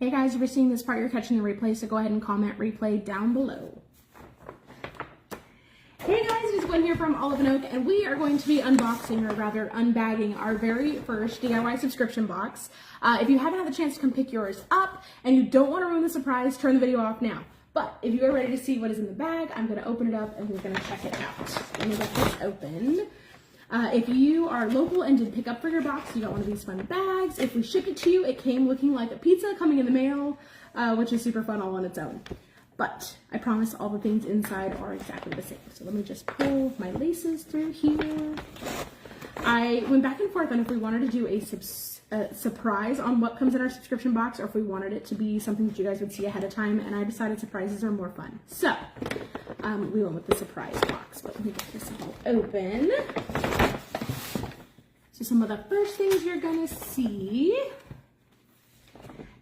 Hey guys, if you're seeing this part, you're catching the replay, so go ahead and comment replay down below. Hey guys, it is Gwen here from Olive & Oak, and we are going to be unboxing, or rather unbagging, our very first DIY subscription box. If you haven't had the chance to come pick yours up, and you don't want to ruin the surprise, turn the video off now. But if you are ready to see what is in the bag, I'm going to open it up and we're going to check it out. Let me get this open. If you are local and did pick up for your box, you got one of these fun bags. If we shipped it to you, it came looking like a pizza coming in the mail, which is super fun all on its own. But I promise all the things inside are exactly the same. So let me just pull my laces through here. I went back and forth on if we wanted to do a surprise on what comes in our subscription box, or if we wanted it to be something that you guys would see ahead of time, and I decided surprises are more fun. So we went with the surprise box, but let me get this all open. So some of the first things you're gonna see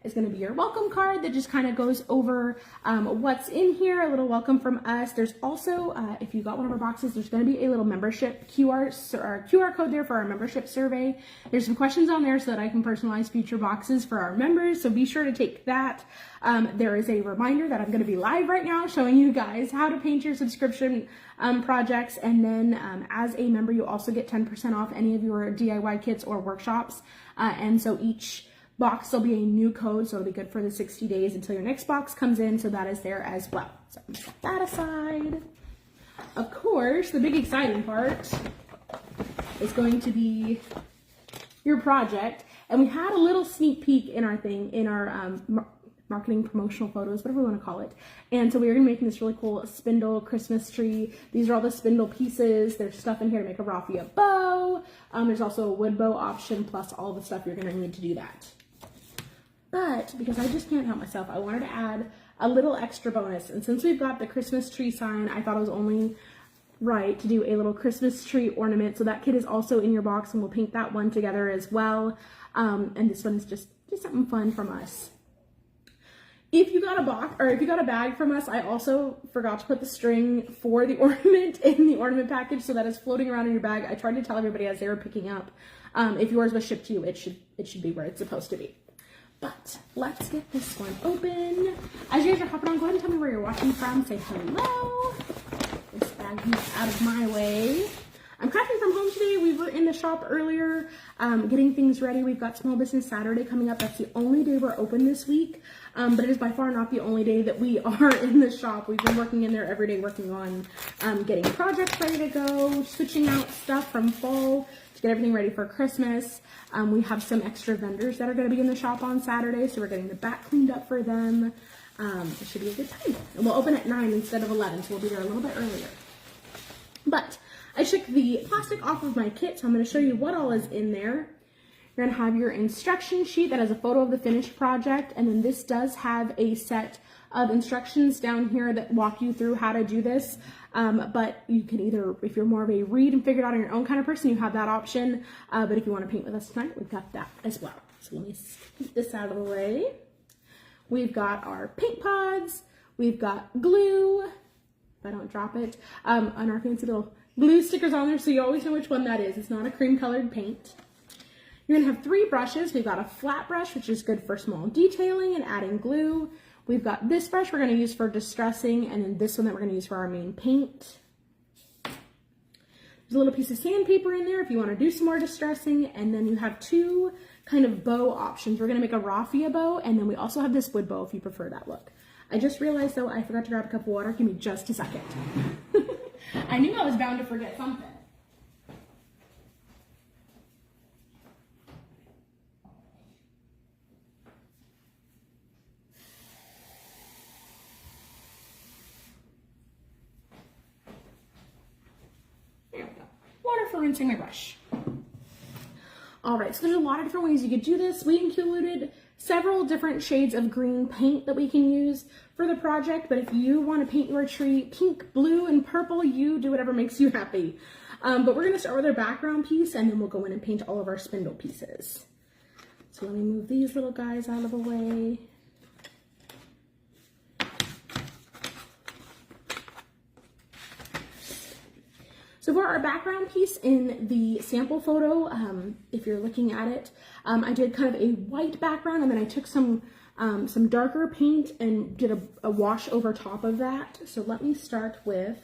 is going to be your welcome card that just kind of goes over what's in here, a little welcome from us. There's also, if you got one of our boxes, there's going to be a little membership QR code there for our membership survey. There's some questions on there so that I can personalize future boxes for our members, so be sure to take that. There is a reminder that I'm going to be live right now showing you guys how to paint your subscription projects, and then as a member you also get 10% off any of your DIY kits or workshops, and so each box will be a new code, so it'll be good for the 60 days until your next box comes in, so that is there as well. So I'm gonna set that aside. Of course, the big exciting part is going to be your project, and we had a little sneak peek in our marketing promotional photos, whatever we want to call it. And so we are going to be making this really cool spindle Christmas tree. These are all the spindle pieces. There's stuff in here to make a raffia bow. There's also a wood bow option, plus all the stuff you're going to need to do that. But because I just can't help myself, I wanted to add a little extra bonus. And since we've got the Christmas tree sign, I thought it was only right to do a little Christmas tree ornament. So that kit is also in your box, and we'll paint that one together as well. And this one is just something fun from us. If you got a box, or if you got a bag from us, I also forgot to put the string for the ornament in the ornament package, so that is floating around in your bag. I tried to tell everybody as they were picking up, if yours was shipped to you, it should be where it's supposed to be. But let's get this one open. As you guys are hopping on, go ahead and tell me where you're watching from. Say hello. This bag moves out of my way. I'm crafting from home today. We were in the shop earlier, getting things ready. We've got Small Business Saturday coming up. That's the only day we're open this week, but it is by far not the only day that we are in the shop. We've been working in there every day, working on getting projects ready to go, switching out stuff from fall to get everything ready for Christmas. We have some extra vendors that are going to be in the shop on Saturday, so we're getting the back cleaned up for them. It should be a good time. And we'll open at 9 instead of 11, so we'll be there a little bit earlier. But I took the plastic off of my kit, so I'm going to show you what all is in there. You're going to have your instruction sheet that has a photo of the finished project, and then this does have a set of instructions down here that walk you through how to do this. But you can either, if you're more of a read and figure it out on your own kind of person, you have that option. But if you want to paint with us tonight, we've got that as well. So let me get this out of the way. We've got our paint pods. We've got glue, if I don't drop it, on our fancy little glue stickers on there, so you always know which one that is. It's not a cream colored paint. You're gonna have 3 brushes. We've got a flat brush, which is good for small detailing and adding glue. We've got this brush we're gonna use for distressing, and then this one that we're gonna use for our main paint. There's a little piece of sandpaper in there if you wanna do some more distressing, and then you have 2 kind of bow options. We're gonna make a raffia bow, and then we also have this wood bow if you prefer that look. I just realized though, I forgot to grab a cup of water. Give me just a second. I knew I was bound to forget something. There we go. Water for rinsing my brush. All right, so there's a lot of different ways you could do this. We included several different shades of green paint that we can use for the project, but if you want to paint your tree pink, blue, and purple, you do whatever makes you happy. But we're going to start with our background piece, and then we'll go in and paint all of our spindle pieces. So let me move these little guys out of the way. So for our background piece in the sample photo, if you're looking at it, I did kind of a white background, and then I took some some darker paint and did a wash over top of that. So let me start with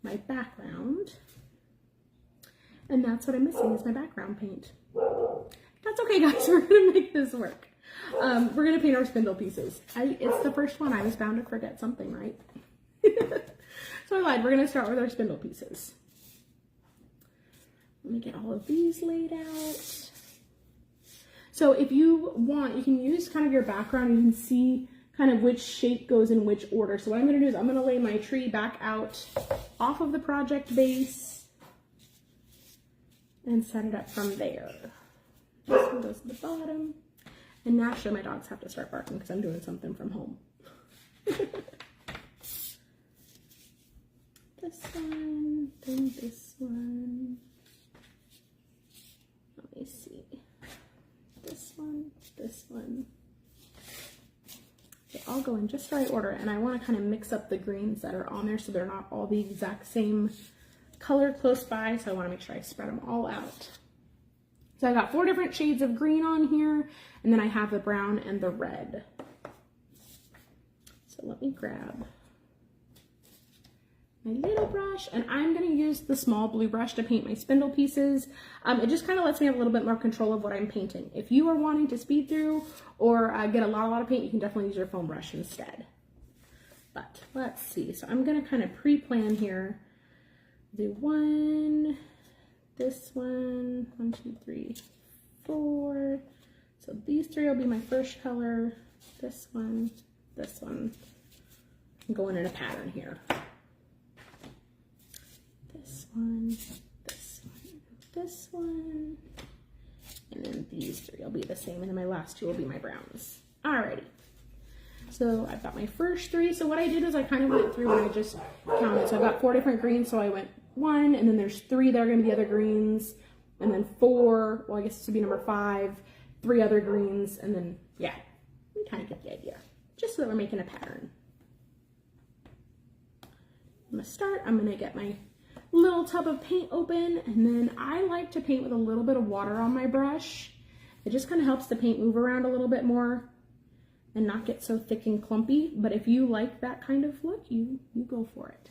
my background. And that's what I'm missing is my background paint. That's okay, guys. We're gonna make this work. We're gonna paint our spindle pieces. It's the first one. I was bound to forget something, right? So I lied. We're gonna start with our spindle pieces. Let me get all of these laid out. So if you want, you can use kind of your background. You can see kind of which shape goes in which order. So what I'm gonna do is I'm gonna lay my tree back out off of the project base and set it up from there. This one goes to the bottom. And naturally my dogs have to start barking because I'm doing something from home. This one, then this one. Let me see. This one, this one. They all go in just the right order, and I want to kind of mix up the greens that are on there so they're not all the exact same color close by, so I want to make sure I spread them all out. So I got 4 different shades of green on here, and then I have the brown and the red. So let me grab my little brush, and I'm going to use the small blue brush to paint my spindle pieces. It just kind of lets me have a little bit more control of what I'm painting. If you are wanting to speed through or get a lot of paint, you can definitely use your foam brush instead. But let's see. So I'm going to kind of pre-plan here. Do one, this one, 1, 2, 3, 4. So these 3 will be my first color. This one, this one. I'm going in a pattern here. This one, this one, this one, and then these 3 will be the same, and then my last 2 will be my browns. Alrighty, so I've got my first 3. So what I did is I kind of went through and I just counted. So I've got 4 different greens, so I went 1, and then there's 3 that are going to be the other greens, and then 4, well I guess this would be number 5, 3 other greens, and then yeah, you kind of get the idea, just so that we're making a pattern. I'm going to start, I'm going to get my little tub of paint open, and then I like to paint with a little bit of water on my brush. It just kind of helps the paint move around a little bit more and not get so thick and clumpy. But if you like that kind of look, you go for it.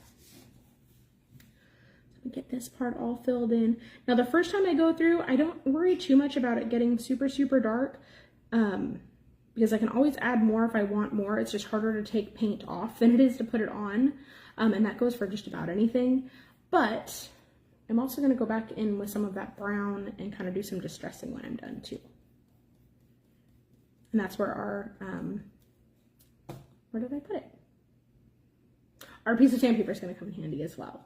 So get this part all filled in. Now the first time I go through, I don't worry too much about it getting super dark because I can always add more if I want more. It's just harder to take paint off than it is to put it on, and that goes for just about anything. But I'm also going to go back in with some of that brown and kind of do some distressing when I'm done too. And that's where our, where did I put it? Our piece of sandpaper is going to come in handy as well.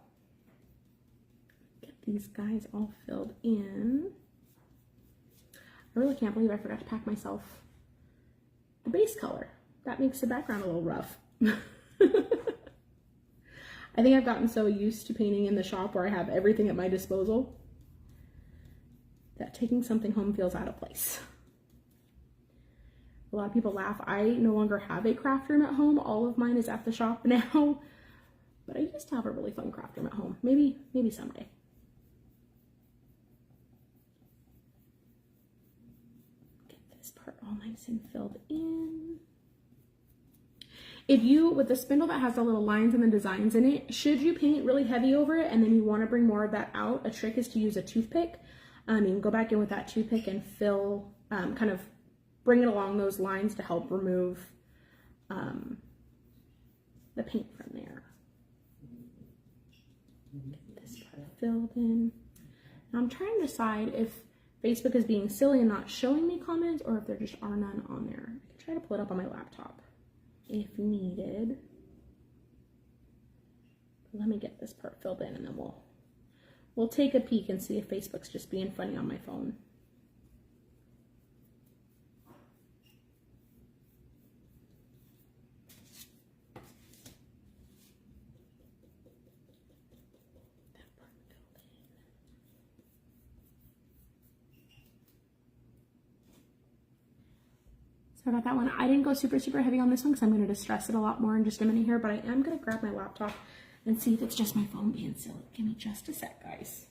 Get these guys all filled in. I really can't believe I forgot to pack myself the base color. That makes the background a little rough. I think I've gotten so used to painting in the shop where I have everything at my disposal that taking something home feels out of place. A lot of people laugh. I no longer have a craft room at home. All of mine is at the shop now. But I used to have a really fun craft room at home. Maybe someday. Get this part all nice and filled in. If you, with the spindle that has the little lines and the designs in it, should you paint really heavy over it and then you want to bring more of that out, a trick is to use a toothpick. You can go back in with that toothpick and fill, kind of bring it along those lines to help remove the paint from there. Get this part filled in. Now I'm trying to decide if Facebook is being silly and not showing me comments or if there just are none on there. I can try to pull it up on my laptop if needed. Let me get this part filled in and then we'll take a peek and see if Facebook's just being funny on my phone. So I got that one. I didn't go super heavy on this one because I'm going to distress it a lot more in just a minute here, but I am going to grab my laptop and see if it's just my phone being silly. Give me just a sec, guys.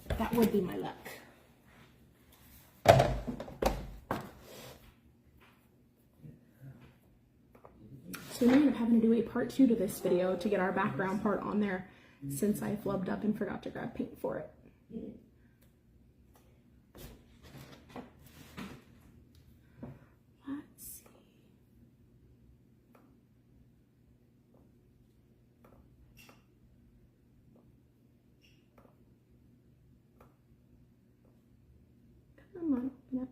That would be my luck. So we may end up having to do a part 2 to this video to get our background part on there, since I flubbed up and forgot to grab paint for it. Let's see. Come on, open up.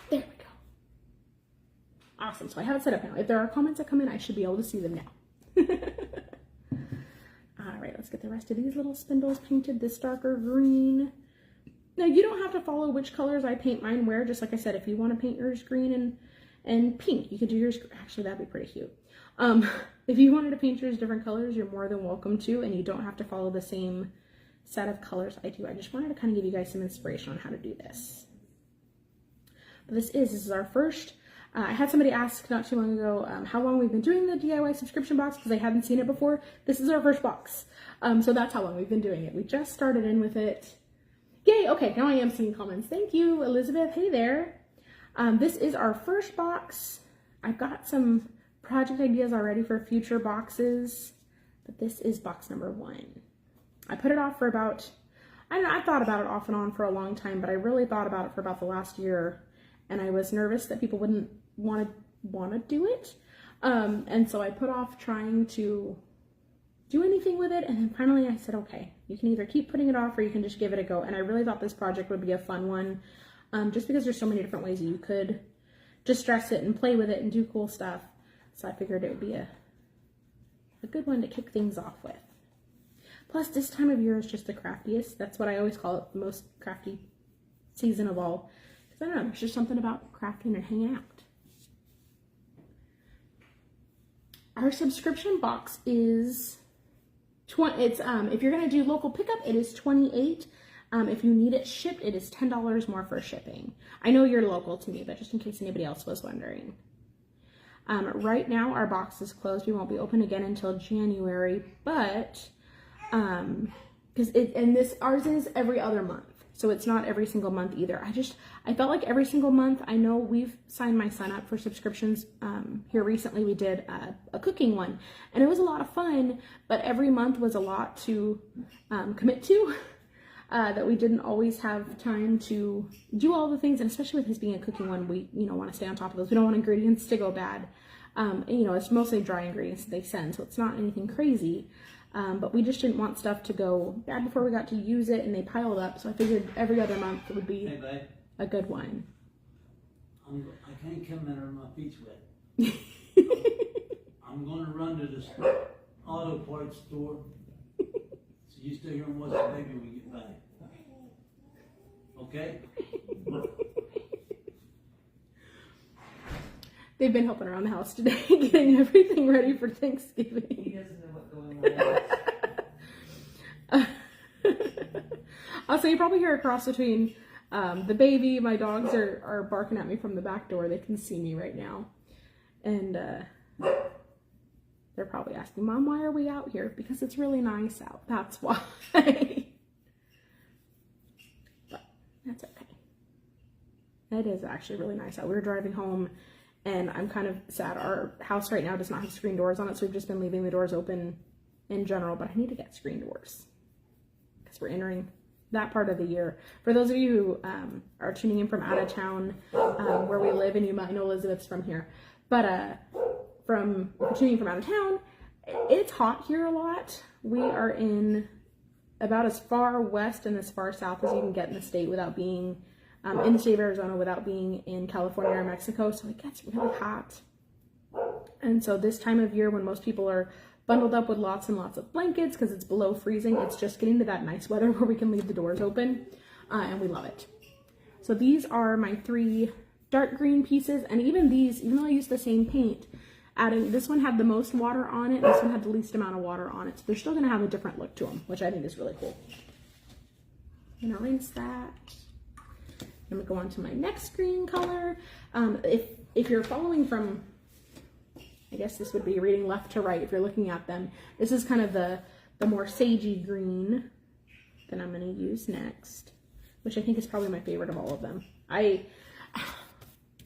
There we go. Awesome. So I have it set up now. If there are comments that come in, I should be able to see them now. All right, let's get the rest of these little spindles painted this darker green. Now, you don't have to follow which colors I paint mine where. Just like I said, if you want to paint yours green and pink, you could do yours. Actually, that'd be pretty cute. If you wanted to paint yours different colors, you're more than welcome to, and you don't have to follow the same set of colors I do. I just wanted to kind of give you guys some inspiration on how to do this. But this is our first. I had somebody ask not too long ago how long we've been doing the DIY subscription box because they hadn't seen it before. This is our first box. So that's how long we've been doing it. We just started in with it. Yay! Okay, now I am seeing comments. Thank you, Elizabeth. Hey there. This is our first box. I've got some project ideas already for future boxes, but this is box number 1. I put it off for about, I don't know, I thought about it off and on for a long time, but I really thought about it for about the last year, and I was nervous that people wouldn't want to do it. And so I put off trying to do anything with it, and then finally I said, okay, you can either keep putting it off or you can just give it a go. And I really thought this project would be a fun one, just because there's so many different ways that you could just dress it and play with it and do cool stuff. So I figured it would be a good one to kick things off with. Plus, this time of year is just the craftiest. That's what I always call it, the most crafty season of all. Because I don't know, there's just something about crafting and hanging out. Our subscription box is if you're gonna do local pickup, it is $28. If you need it shipped, it is $10 more for shipping. I know you're local to me, but just in case anybody else was wondering. Right now our box is closed. We won't be open again until January, but ours is every other month. So it's not every single month either. I felt like every single month. I know we've signed my son up for subscriptions. Here recently we did a cooking one, and it was a lot of fun, but every month was a lot to commit to, that we didn't always have time to do all the things. And especially with his being a cooking one, we want to stay on top of those. We don't want ingredients to go bad. It's mostly dry ingredients that they send, so it's not anything crazy. But we just didn't want stuff to go bad before we got to use it, and they piled up. So I figured every other month would be a good one. I can't come in there, my feet's wet. I'm going to run to this auto parts store. So you stay here and watch the baby when we get back. Okay? They've been helping around the house today, getting everything ready for Thanksgiving. He doesn't know what's going on. Also, you probably hear a cross between the baby. My dogs are barking at me from the back door. They can see me right now. And they're probably asking, Mom, why are we out here? Because it's really nice out. That's why. But that's okay. It is actually really nice out. We were driving home, and I'm kind of sad. Our house right now does not have screen doors on it, so we've just been leaving the doors open in general, but I need to get screen doors because we're entering that part of the year. For those of you who are tuning in from out of town, where we live, and you might know Elizabeth's from here, but if you're tuning in from out of town, it's hot here a lot. We are in about as far west and as far south as you can get in the state without being in the state of Arizona, without being in California or Mexico. So it gets really hot. And so this time of year, when most people are bundled up with lots and lots of blankets because it's below freezing, it's just getting to that nice weather where we can leave the doors open, and we love it. So these are my 3 dark green pieces, and even these, even though I used the same paint, this one had the most water on it, this one had the least amount of water on it, so they're still going to have a different look to them, which I think is really cool. I'm going to rinse that. I'm going to go on to my next green color. If you're following from, I guess this would be reading left to right if you're looking at them, this is kind of the more sagey green that I'm going to use next, which I think is probably my favorite of all of them. I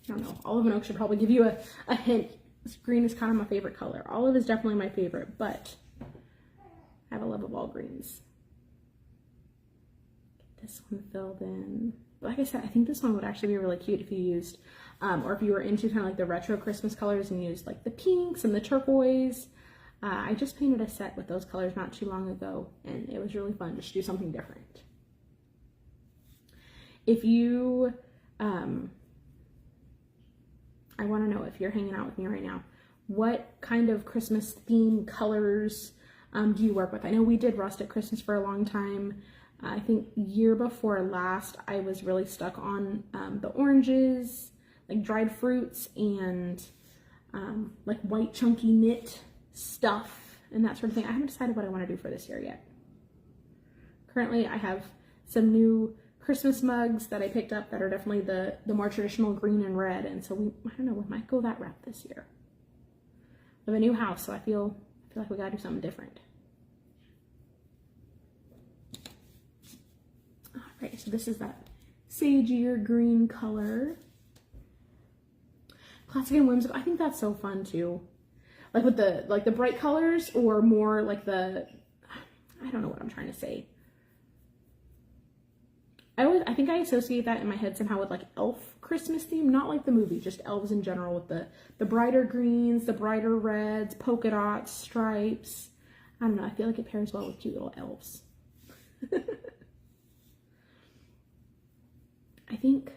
don't know, Olive and Oak should probably give you a hint green is kind of my favorite color. Olive is definitely my favorite, but I have a love of all greens. Get this one filled in. Like I said, I think this one would actually be really cute if you used, or if you were into kind of like the retro Christmas colors and used like the pinks and the turquoise. I just painted a set with those colors not too long ago, and it was really fun just to do something different. If you, I want to know, if you're hanging out with me right now, what kind of Christmas theme colors do you work with? I know we did Rustic Christmas for a long time. I think year before last, I was really stuck on the oranges, like dried fruits, and like white chunky knit stuff and that sort of thing. I haven't decided what I want to do for this year yet. Currently, I have some new Christmas mugs that I picked up that are definitely the more traditional green and red, and so I don't know, we might go that route this year. We have a new house, so I feel like we gotta do something different. All right, so this is that sageier green color. Classic and whimsical. I think that's so fun too. Like with the bright colors, or more like I don't know what I'm trying to say. I think I associate that in my head somehow with like elf Christmas theme, not like the movie, just elves in general, with the brighter greens, the brighter reds, polka dots, stripes. I don't know, I feel like it pairs well with cute little elves. I think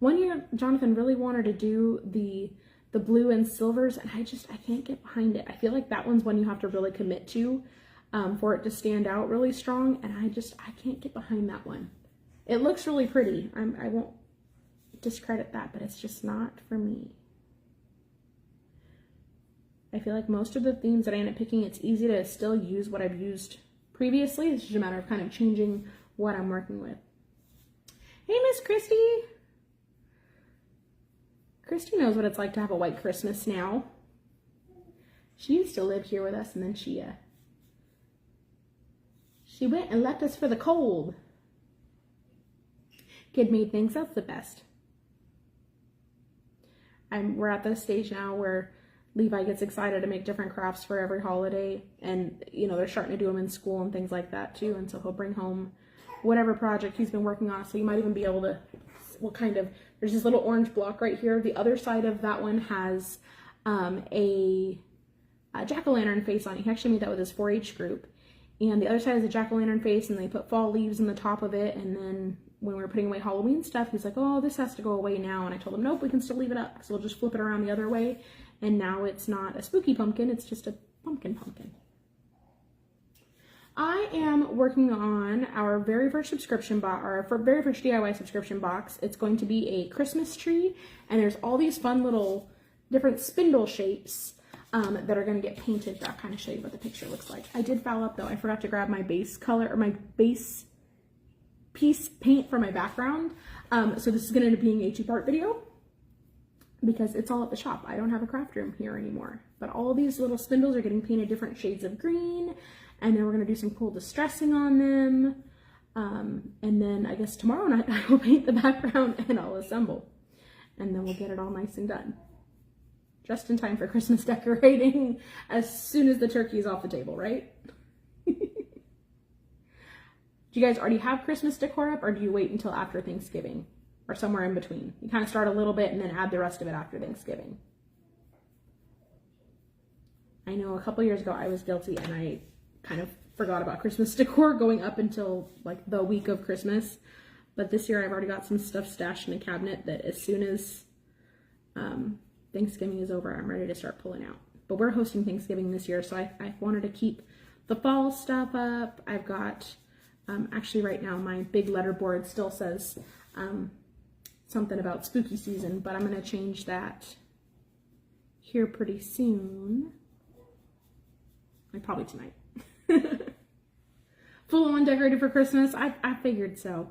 one year Jonathan really wanted to do the blue and silvers, and I can't get behind it. I feel like that one's one you have to really commit to for it to stand out really strong, and I can't get behind that one. It looks really pretty. I won't discredit that, but it's just not for me. I feel like most of the themes that I end up picking, it's easy to still use what I've used previously. It's just a matter of kind of changing what I'm working with. Hey, Miss Christy. Christy knows what it's like to have a white Christmas now. She used to live here with us, and then she went and left us for the cold. Kid made things, that's the best. We're at the stage now where Levi gets excited to make different crafts for every holiday, and they're starting to do them in school and things like that too, and so he'll bring home whatever project he's been working on. So you might even be able to, there's this little orange block right here. The other side of that one has a jack-o'-lantern face on it. He actually made that with his 4-H group, and the other side is a jack-o'-lantern face, and they put fall leaves in the top of it. And then when we were putting away Halloween stuff, he's like, oh, this has to go away now. And I told him, nope, we can still leave it up, so we'll just flip it around the other way. And now it's not a spooky pumpkin, it's just a pumpkin. I am working on our very first subscription box, our very first DIY subscription box. It's going to be a Christmas tree, and there's all these fun little different spindle shapes that are going to get painted. I'll kind of show you what the picture looks like. I did foul up though. I forgot to grab my base color, or my base piece paint for my background. So this is going to end up being a 2-part video because it's all at the shop. I don't have a craft room here anymore, but all these little spindles are getting painted different shades of green, and then we're going to do some cool distressing on them. And then I guess tomorrow night I will paint the background and I'll assemble, and then we'll get it all nice and done. Just in time for Christmas decorating as soon as the turkey is off the table, right? Do you guys already have Christmas decor up, or do you wait until after Thanksgiving, or somewhere in between? You kind of start a little bit and then add the rest of it after Thanksgiving. I know a couple years ago I was guilty, and I kind of forgot about Christmas decor going up until like the week of Christmas. But this year I've already got some stuff stashed in a cabinet that as soon as Thanksgiving is over, I'm ready to start pulling out. But we're hosting Thanksgiving this year, so I wanted to keep the fall stuff up. I've got, actually right now my big letterboard still says something about spooky season, but I'm going to change that here pretty soon. Like probably tonight. Full on decorated for Christmas. I figured so.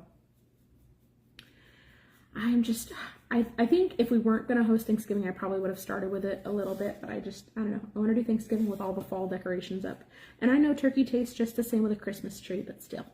I think if we weren't going to host Thanksgiving, I probably would have started with it a little bit, but I don't know. I want to do Thanksgiving with all the fall decorations up. And I know turkey tastes just the same with a Christmas tree, but still.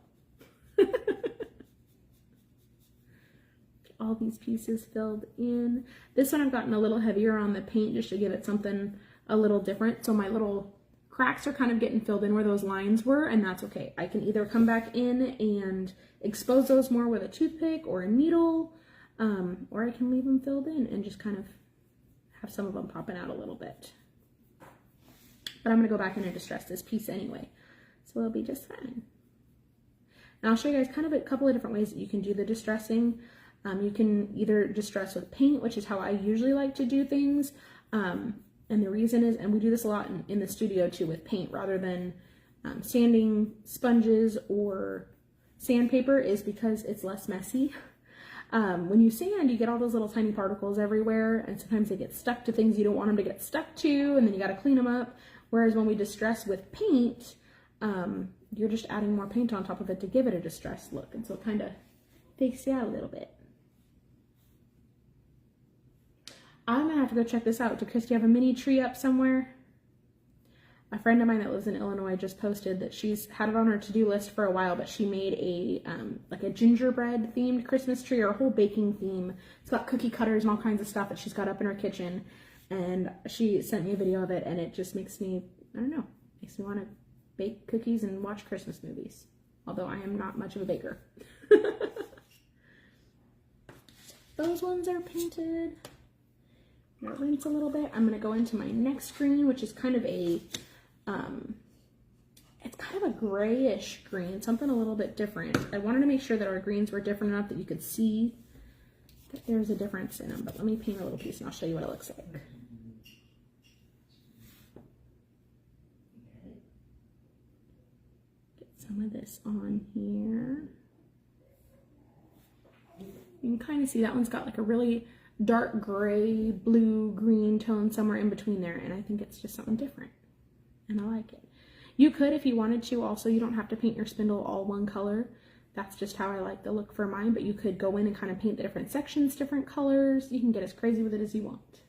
all these pieces filled in. This one I've gotten a little heavier on the paint just to give it something a little different. So my little cracks are kind of getting filled in where those lines were, and that's okay. I can either come back in and expose those more with a toothpick or a needle, or I can leave them filled in and just kind of have some of them popping out a little bit. But I'm gonna go back in and distress this piece anyway, so it'll be just fine. And I'll show you guys kind of a couple of different ways that you can do the distressing. You can either distress with paint, which is how I usually like to do things. And the reason is, and we do this a lot in the studio too with paint rather than sanding sponges or sandpaper, is because it's less messy. When you sand, you get all those little tiny particles everywhere, and sometimes they get stuck to things you don't want them to get stuck to, and then you got to clean them up. Whereas when we distress with paint, you're just adding more paint on top of it to give it a distressed look, and so it kind of fakes you out a little bit. I'm gonna have to go check this out. Did Christy have a mini tree up somewhere? A friend of mine that lives in Illinois just posted that she's had it on her to-do list for a while, but she made a like a gingerbread themed Christmas tree, or a whole baking theme. It's got cookie cutters and all kinds of stuff that she's got up in her kitchen, and she sent me a video of it, and it just makes me, I don't know, makes me want to bake cookies and watch Christmas movies, although I am not much of a baker. Those ones are painted. I'm gonna rinse a little bit. I'm gonna go into my next green, which is kind of a, it's kind of a grayish green, something a little bit different. I wanted to make sure that our greens were different enough that you could see that there's a difference in them, but let me paint a little piece and I'll show you what it looks like. Get some of this on here. You can kind of see that one's got like a really dark gray, blue, green tone somewhere in between there, and I think it's just something different, and I like it. You could, if you wanted to, also, you don't have to paint your spindle all one color. That's just how I like the look for mine, but you could go in and kind of paint the different sections different colors. You can get as crazy with it as you want.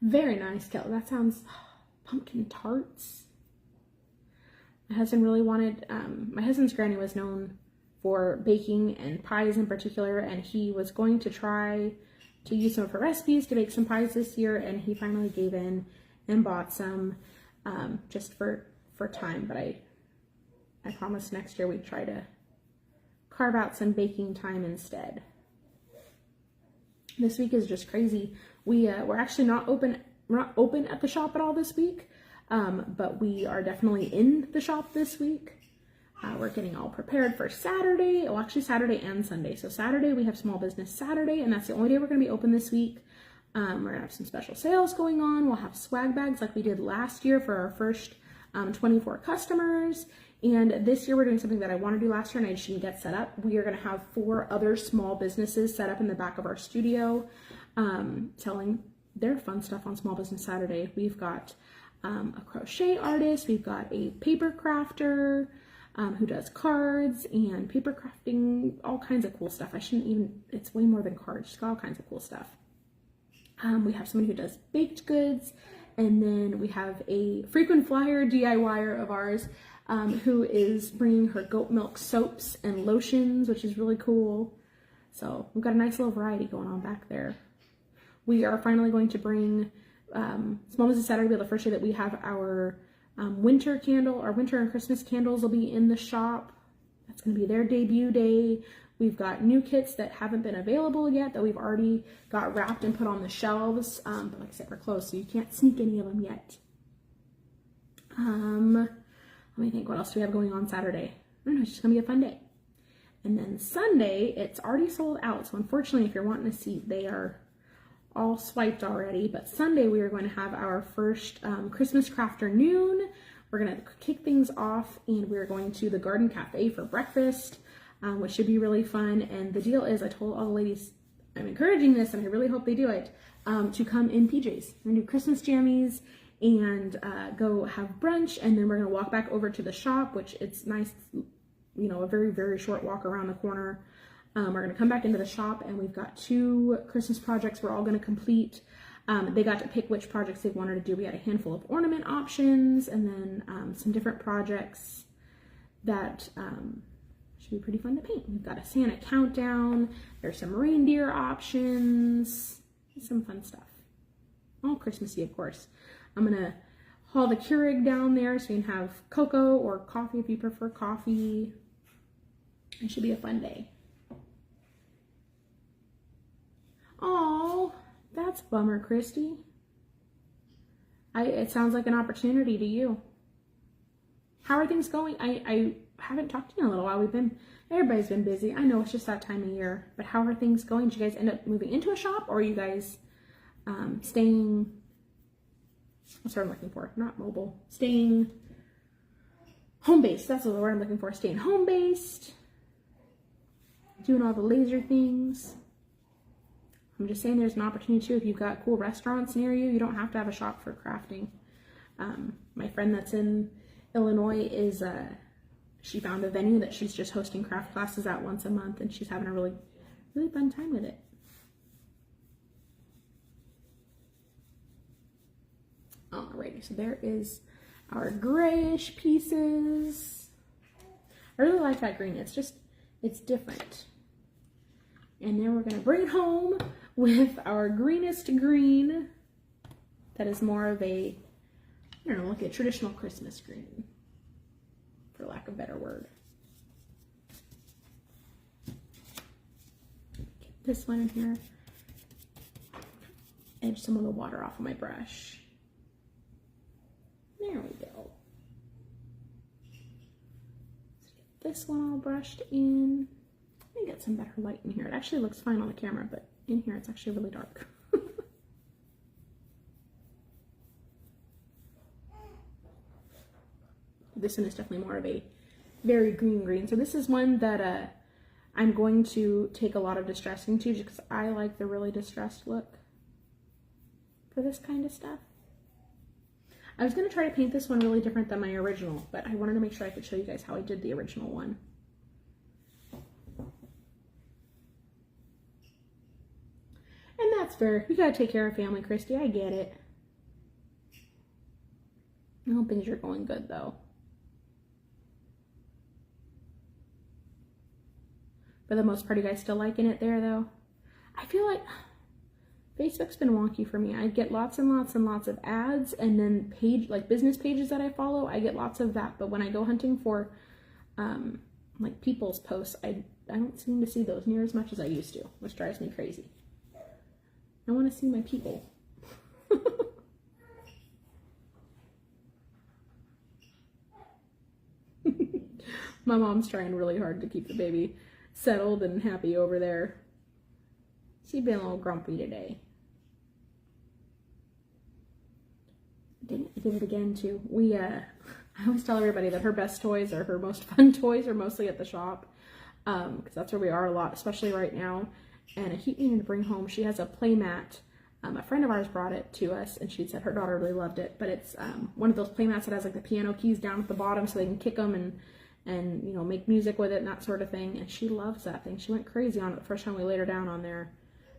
Very nice, Kelly. That sounds pumpkin tarts. My husband really wanted, my husband's granny was known for baking and pies in particular, and he was going to try to use some of her recipes to bake some pies this year, and he finally gave in and bought some just for time. But I promised next year we'd try to carve out some baking time instead. This week is just crazy. We're actually not open at the shop at all this week, but we are definitely in the shop this week. We're getting all prepared for Saturday. Well, actually Saturday and Sunday. So Saturday we have Small Business Saturday, and that's the only day we're going to be open this week. We're going to have some special sales going on. We'll have swag bags like we did last year for our first 24 customers. And this year we're doing something that I want to do last year and I just didn't get set up. We are going to have 4 other small businesses set up in the back of our studio, selling their fun stuff on Small Business Saturday. We've got a crochet artist. We've got a paper crafter, who does cards and paper crafting, all kinds of cool stuff. It's way more than cards, just got all kinds of cool stuff. We have somebody who does baked goods, and then we have a frequent flyer DIYer of ours who is bringing her goat milk soaps and lotions, which is really cool. So we've got a nice little variety going on back there. We are finally going to bring, Small Business Saturday will be the first day that we have our winter candle. Our winter and Christmas candles will be in the shop. That's going to be their debut day. We've got new kits that haven't been available yet that we've already got wrapped and put on the shelves. But like I said, we're closed, so you can't sneak any of them yet. Let me think, what else do we have going on Saturday? I don't know, it's just going to be a fun day. And then Sunday, it's already sold out. So unfortunately, if you're wanting a seat, they are all swiped already. But Sunday we are going to have our first Christmas crafternoon. We're going to kick things off, and we're going to the Garden Cafe for breakfast, which should be really fun. And the deal is, I told all the ladies, I'm encouraging this, and I really hope they do it, to come in PJs. We're going to do Christmas jammies and go have brunch, and then we're going to walk back over to the shop, which it's nice, you know, a very, very short walk around the corner. We're going to come back into the shop, and we've got 2 Christmas projects we're all going to complete. They got to pick which projects they wanted to do. We had a handful of ornament options, and then some different projects that, Should be pretty fun to paint. We've got a Santa countdown. There's some reindeer options. Some fun stuff. All Christmassy, of course. I'm going to haul the Keurig down there so you can have cocoa or coffee if you prefer coffee. It should be a fun day. Oh, that's a bummer, Christy. It sounds like an opportunity to you. How are things going? I haven't talked to you in a little while. Everybody's been busy. I know it's just that time of year, but how are things going? Did you guys end up moving into a shop, or are you guys staying, what's the word I'm looking for? Not mobile. Staying home-based. That's the word I'm looking for. Staying home-based. Doing all the laser things. I'm just saying there's an opportunity too. If you've got cool restaurants near you, you don't have to have a shop for crafting. My friend that's in Illinois she found a venue that she's just hosting craft classes at once a month, and she's having a really, really fun time with it. Alrighty, so there is our grayish pieces. I really like that green. It's different. And then we're going to bring it home with our greenest green. That is more of a, I don't know, like a traditional Christmas green, for lack of a better word. Get this one in here. Edge some of the water off of my brush. There we go. Let's get this one all brushed in. Let me get some better light in here. It actually looks fine on the camera, but in here it's actually really dark. This one is definitely more of a very green. So this is one that I'm going to take a lot of distressing to, just because I like the really distressed look for this kind of stuff. I was going to try to paint this one really different than my original, but I wanted to make sure I could show you guys how I did the original one. And that's fair. You gotta take care of family, Christy. I get it. I hope things are going good, though. For the most part, you guys still liking it there, though? I feel like Facebook's been wonky for me. I get lots and lots and lots of ads, and then business pages that I follow, I get lots of that. But when I go hunting for like people's posts, I don't seem to see those near as much as I used to, which drives me crazy. I want to see my people. My mom's trying really hard to keep the baby settled and happy over there. She's been a little grumpy today. Did it again too. I always tell everybody that her best toys or her most fun toys are mostly at the shop, because that's where we are a lot, especially right now. And I keep needing to bring home, she has a play mat. A friend of ours brought it to us, and she said her daughter really loved it. But it's one of those play mats that has like the piano keys down at the bottom, so they can kick them and you know, make music with it and that sort of thing. And she loves that thing. She went crazy on it the first time we laid her down on there.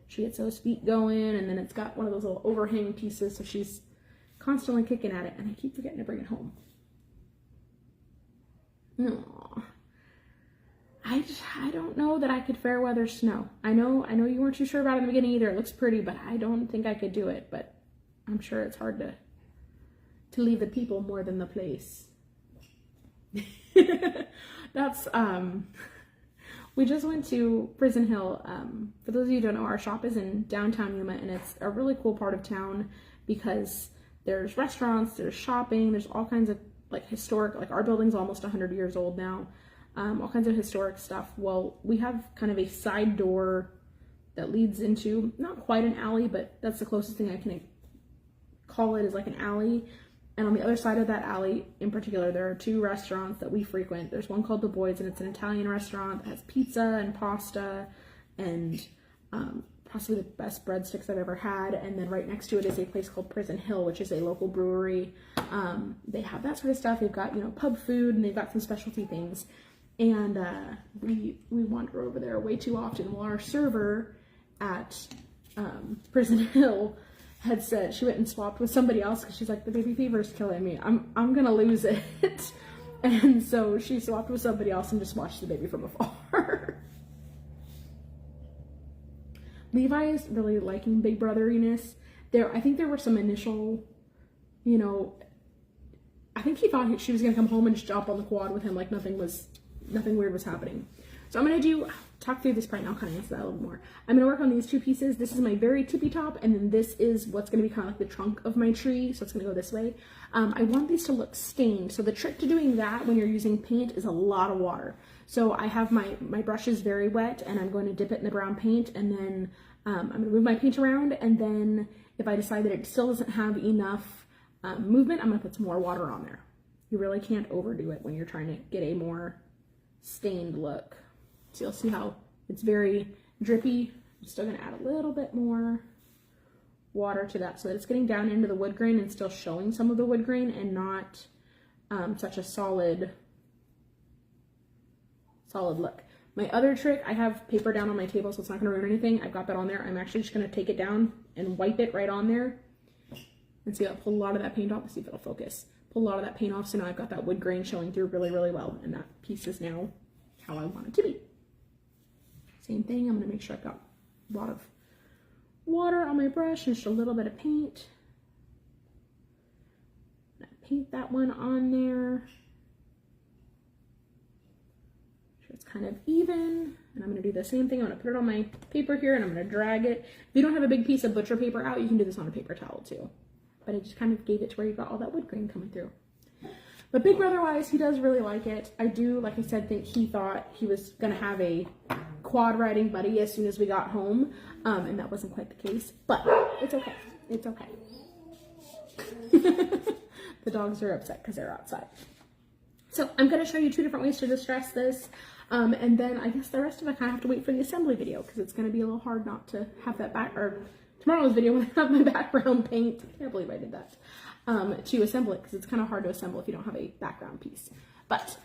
She gets those feet going, and then it's got one of those little overhang pieces, so she's constantly kicking at it. And I keep forgetting to bring it home. No. I don't know that I could fair weather snow. I know you weren't too sure about it in the beginning either. It looks pretty, but I don't think I could do it. But I'm sure it's hard to leave the people more than the place. That's we just went to Prison Hill. For those of you who don't know, our shop is in downtown Yuma, and it's a really cool part of town because there's restaurants, there's shopping, there's all kinds of like historic, like our building's almost 100 years old now. All kinds of historic stuff. Well, we have kind of a side door that leads into, not quite an alley, but that's the closest thing I can call it, is like an alley. And on the other side of that alley in particular, there are two restaurants that we frequent. There's one called The Boys, and it's an Italian restaurant that has pizza and pasta and possibly the best breadsticks I've ever had. And then right next to it is a place called Prison Hill, which is a local brewery. They have that sort of stuff. They've got, you know, pub food, and they've got some specialty things. And we wander over there way too often. Well, our server at Prison Hill had said she went and swapped with somebody else because she's like, the baby fever is killing me. I'm gonna lose it. And so she swapped with somebody else and just watched the baby from afar. Levi is really liking big brotheriness. I think there were some initial, you know, I think he thought she was going to come home and just jump on the quad with him like nothing weird was happening. So I'm going to talk through this part and I'll kind of answer that a little more. I'm going to work on these two pieces. This is my very tippy top, and then this is what's going to be kind of like the trunk of my tree. So it's going to go this way. I want these to look stained. So the trick to doing that when you're using paint is a lot of water. So I have my brush is very wet, and I'm going to dip it in the brown paint, and then I'm going to move my paint around, and then if I decide that it still doesn't have enough movement, I'm going to put some more water on there. You really can't overdo it when you're trying to get a more stained look. So you'll see how it's very drippy. I'm still going to add a little bit more water to that so that it's getting down into the wood grain and still showing some of the wood grain and not such a solid look. My other trick, I have paper down on my table so it's not going to ruin anything. I've got that on there. I'm actually just going to take it down and wipe it right on there. And see, I'll pull a lot of that paint off. Let's see if it'll focus. Pull a lot of that paint off, so now I've got that wood grain showing through really, really well. And that piece is now how I want it to be. Same thing, I'm going to make sure I've got a lot of water on my brush and just a little bit of paint. Paint that one on there. Sure it's kind of even. And I'm going to do the same thing. I'm going to put it on my paper here and I'm going to drag it. If you don't have a big piece of butcher paper out, you can do this on a paper towel too. But I just kind of gave it to where you got all that wood grain coming through. But big brother wise, he does really like it. I do, like I said, think he thought he was going to have a quad riding buddy as soon as we got home. And that wasn't quite the case, but it's okay. It's okay. The dogs are upset because they're outside. So I'm going to show you two different ways to distress this. And then I guess the rest of it I kind of have to wait for the assembly video because it's going to be a little hard not to have that back, or tomorrow's video when I have my background paint. I can't believe I did that. To assemble it because it's kind of hard to assemble if you don't have a background piece. But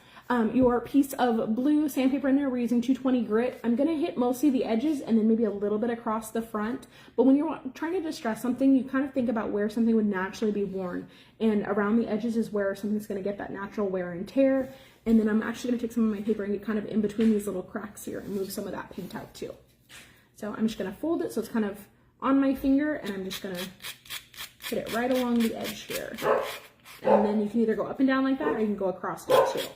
your piece of blue sandpaper in there, we're using 220 grit. I'm going to hit mostly the edges and then maybe a little bit across the front. But when you're trying to distress something, you kind of think about where something would naturally be worn. And around the edges is where something's going to get that natural wear and tear. And then I'm actually going to take some of my paper and get kind of in between these little cracks here and move some of that paint out too. So I'm just going to fold it so it's kind of on my finger, and I'm just going to hit it right along the edge here. And then you can either go up and down like that, or you can go across it too.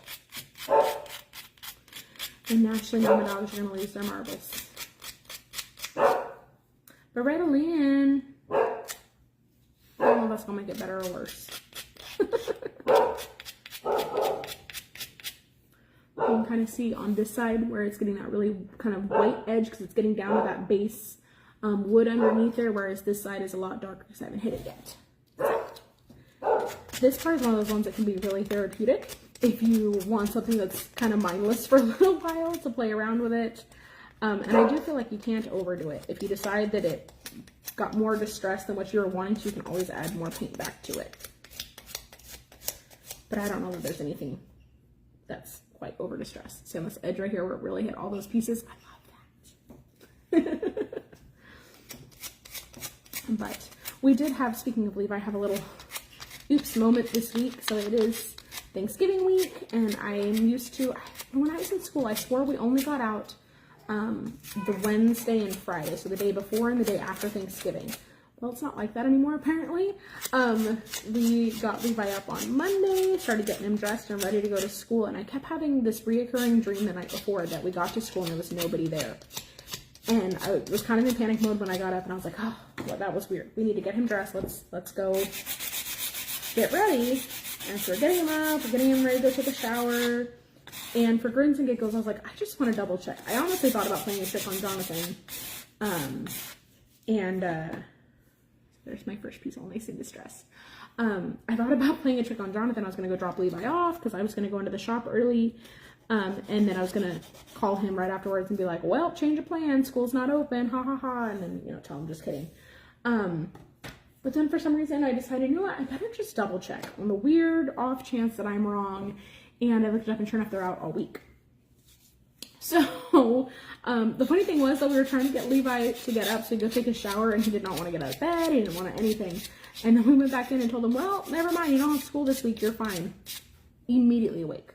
And naturally, now my dogs are going to lose their marbles. But rattle in. I don't know if that's going to make it better or worse. You can kind of see on this side where it's getting that really kind of white edge because it's getting down to that base wood underneath there, whereas this side is a lot darker because I haven't hit it yet. This part is one of those ones that can be really therapeutic if you want something that's kind of mindless for a little while to play around with it. And I do feel like you can't overdo it. If you decide that it got more distress than what you were wanting to, you can always add more paint back to it. But I don't know that there's anything that's quite over distressed. See on this edge right here where it really hit all those pieces? I love that. But we did have, speaking of Levi, I have a little oops moment this week. So it is Thanksgiving week, and I'm used to, when I was in school, I swore we only got out the Wednesday and Friday, so the day before and the day after Thanksgiving. Well, it's not like that anymore, apparently. We got Levi up on Monday, started getting him dressed and ready to go to school, and I kept having this reoccurring dream the night before that we got to school and there was nobody there. And I was kind of in panic mode when I got up, and I was like, oh, well, that was weird. We need to get him dressed. Let's go get ready. And so we're getting him up, we're getting him ready to go take a shower. And for grins and giggles, I was like, I just want to double check. I honestly thought about playing a trick on Jonathan. There's my first piece, all nice and distressed. I thought about playing a trick on Jonathan. I was going to go drop Levi off because I was going to go into the shop early. And then I was going to call him right afterwards and be like, well, change of plan. School's not open. Ha ha ha. And then, you know, tell him just kidding. But then for some reason I decided, you know what, I better just double check on the weird off chance that I'm wrong. And I looked it up and sure enough, they're out all week. So, the funny thing was that we were trying to get Levi to get up so he'd go take a shower, and he did not want to get out of bed. He didn't want anything. And then we went back in and told him, well, never mind. You don't have school this week. You're fine. Immediately awake.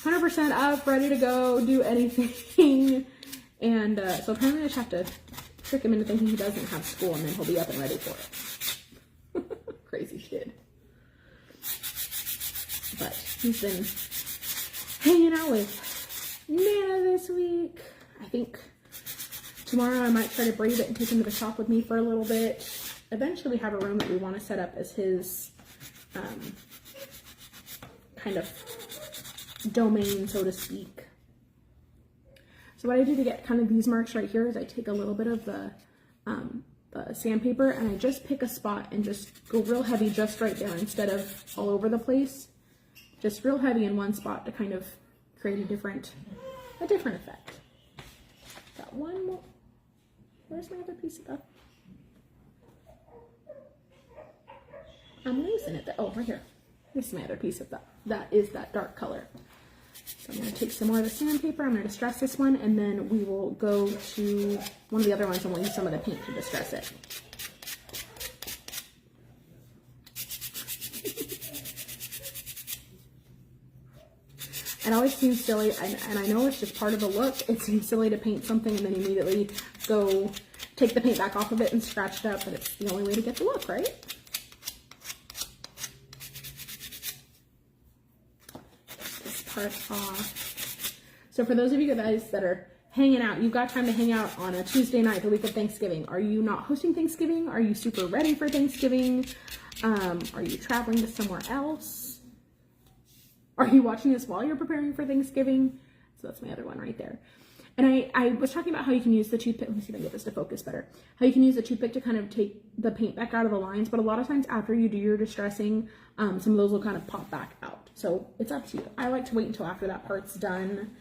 100% up, ready to go, do anything. And so apparently I just have to trick him into thinking he doesn't have school, and then he'll be up and ready for it. Crazy kid. But he's been hanging out with Nana this week. I think tomorrow I might try to brave it and take him to the shop with me for a little bit. Eventually we have a room that we want to set up as his kind of domain, so to speak. So what I do to get kind of these marks right here is I take a little bit of the sandpaper and I just pick a spot and just go real heavy just right there instead of all over the place. Just real heavy in one spot to kind of create a different effect. Got one more. Where's my other piece of that? I'm losing it. Oh, right here. This is my other piece of that. That is that dark color. So I'm going to take some more of the sandpaper. I'm going to distress this one, and then we will go to one of the other ones and we'll use some of the paint to distress it. It always seems silly, and I know it's just part of the look. It seems silly to paint something and then immediately go take the paint back off of it and scratch it up, but it's the only way to get the look, right? This part off. So for those of you guys that are hanging out, you've got time to hang out on a Tuesday night, the week of Thanksgiving. Are you not hosting Thanksgiving? Are you super ready for Thanksgiving? Are you traveling to somewhere else? Are you watching this while you're preparing for Thanksgiving? So that's my other one right there. And I was talking about how you can use the toothpick. Let me see if I can get this to focus better. How you can use the toothpick to kind of take the paint back out of the lines. But a lot of times after you do your distressing, some of those will kind of pop back out. So it's up to you. I like to wait until after that part's done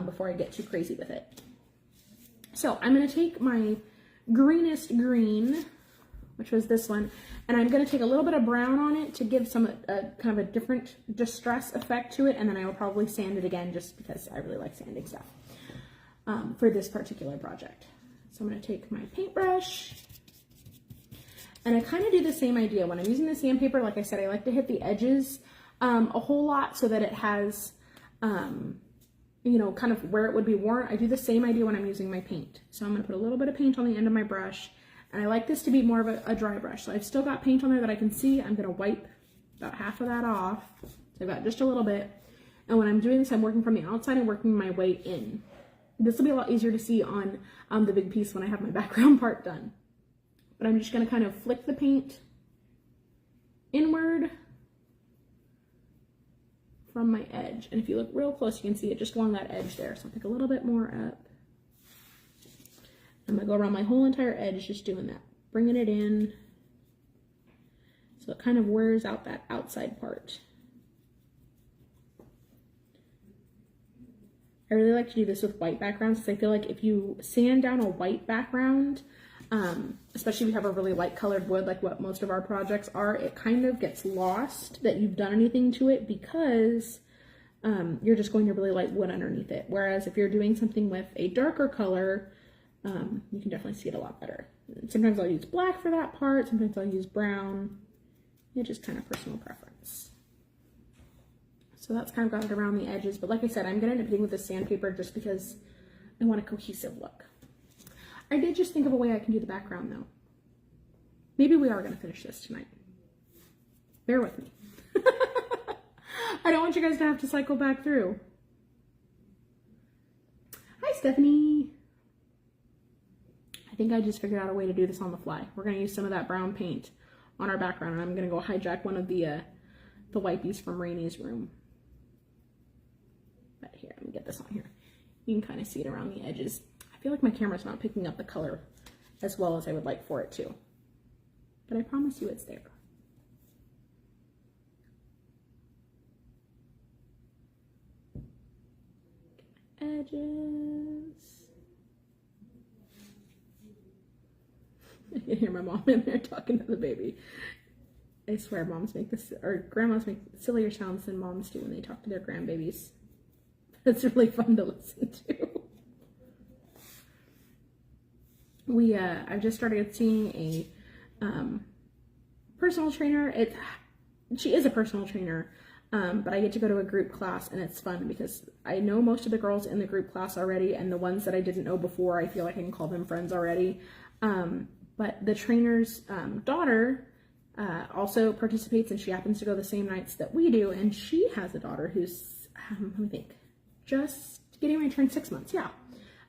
before I get too crazy with it. So I'm going to take my greenest green, which was this one, and I'm going to take a little bit of brown on it to give some kind of a different distress effect to it, and then I will probably sand it again just because I really like sanding stuff for this particular project. So I'm going to take my paintbrush, and I kind of do the same idea. When I'm using the sandpaper, like I said, I like to hit the edges a whole lot so that it has, you know, kind of where it would be worn. I do the same idea when I'm using my paint. So I'm going to put a little bit of paint on the end of my brush. And I like this to be more of a dry brush. So I've still got paint on there that I can see. I'm going to wipe about half of that off. So I've got just a little bit. And when I'm doing this, I'm working from the outside and working my way in. This will be a lot easier to see on the big piece when I have my background part done. But I'm just going to kind of flick the paint inward from my edge. And if you look real close, you can see it just along that edge there. So I'll pick a little bit more up. I'm going to go around my whole entire edge just doing that, bringing it in so it kind of wears out that outside part. I really like to do this with white backgrounds because I feel like if you sand down a white background, especially if you have a really light colored wood like what most of our projects are, it kind of gets lost that you've done anything to it because you're just going to really light wood underneath it. Whereas if you're doing something with a darker color, you can definitely see it a lot better. Sometimes I'll use black for that part, sometimes I'll use brown. It's just kind of personal preference. So that's kind of got it around the edges, but like I said, I'm going to end up hitting with this sandpaper just because I want a cohesive look. I did just think of a way I can do the background though. Maybe we are going to finish this tonight. Bear with me. I don't want you guys to have to cycle back through. Hi, Stephanie. I think I just figured out a way to do this on the fly. We're going to use some of that brown paint on our background, and I'm going to go hijack one of the wipies from Rainy's room. But here, let me get this on here. You can kind of see it around the edges. I feel like my camera's not picking up the color as well as I would like for it to. But I promise you it's there. Edges. I can hear my mom in there talking to the baby. I swear moms make this, or grandmas make sillier sounds than moms do when they talk to their grandbabies. It's really fun to listen to. I've just started seeing a personal trainer. She is a personal trainer, But I get to go to a group class, and it's fun because I know most of the girls in the group class already, and the ones that I didn't know before, I feel like I can call them friends already. But the trainer's daughter also participates, and she happens to go the same nights that we do, and she has a daughter who's, let me think, just getting ready to turn 6 months, yeah.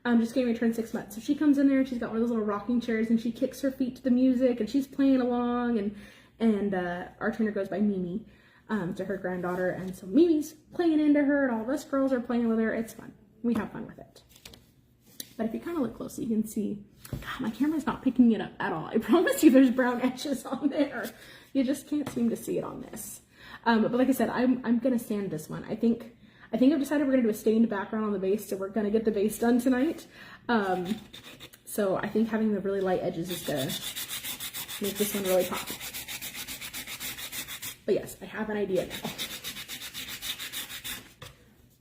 Just getting ready to turn 6 months. So she comes in there, and she's got one of those little rocking chairs, and she kicks her feet to the music, and she's playing along, and our trainer goes by Mimi, to her granddaughter, and so Mimi's playing into her, and all of us girls are playing with her. It's fun. We have fun with it. But if you kind of look closely, you can see, God, my camera's not picking it up at all. I promise you there's brown edges on there. You just can't seem to see it on this. But like I said, I'm going to sand this one. I think I've decided we're going to do a stained background on the base, so we're going to get the base done tonight. So I think having the really light edges is going to make this one really pop. But yes, I have an idea now.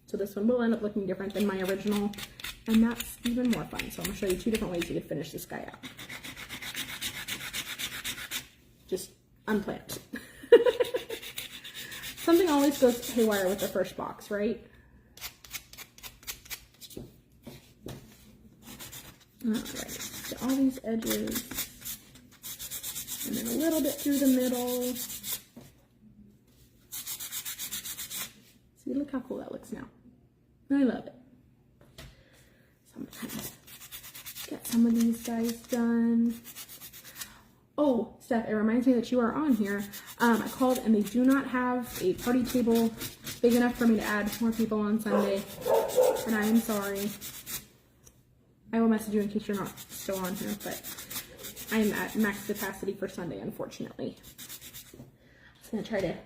So this one will end up looking different than my original, and that's even more fun. So I'm going to show you 2 different ways you could finish this guy out. Just unplanned. Something always goes haywire with the first box, right? Alright, get all these edges, and then a little bit through the middle. See, look how cool that looks now. I love it. So I'm gonna kind of get some of these guys done. Oh, Steph, it reminds me that you are on here. I called and they do not have a party table big enough for me to add more people on Sunday, and I am sorry. I will message you in case you're not still on here, but I'm at max capacity for Sunday, unfortunately. I'm just gonna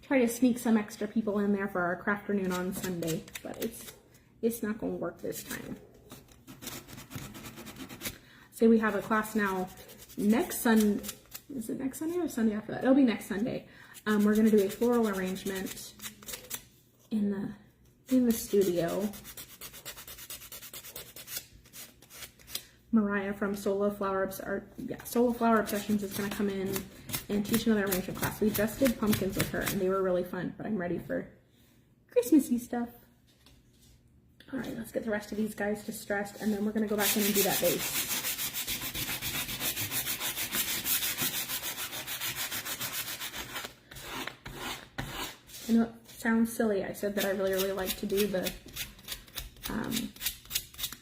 try to sneak some extra people in there for our crafternoon on Sunday, but it's not gonna work this time. Say we have a class now next Sunday. Is it next Sunday or Sunday after that? It'll be next Sunday. We're gonna do a floral arrangement in the studio. Mariah from Solo Flower Obsessions is gonna come in and teach another arrangement class. We just did pumpkins with her, and they were really fun, but I'm ready for Christmassy stuff. All right, let's get the rest of these guys distressed, and then we're gonna go back in and do that base. I know it sounds silly. I said that I really like to do the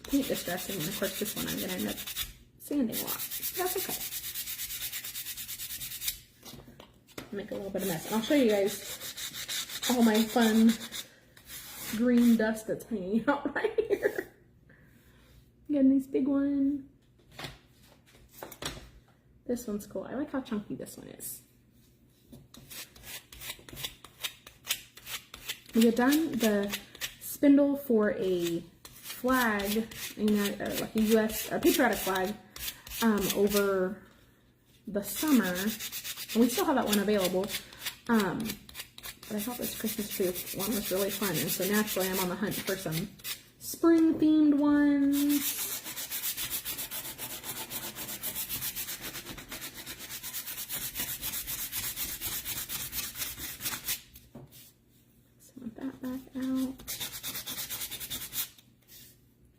paint distressing, and of course this one I'm going to end up sanding a lot. That's okay. Make a little bit of mess. And I'll show you guys all my fun green dust that's hanging out right here. Got a nice big one. This one's cool. I like how chunky this one is. We had done the spindle for a flag, like a U.S. or patriotic flag, over the summer, and we still have that one available. But I thought this Christmas tree one was really fun, and so naturally I'm on the hunt for some spring themed ones.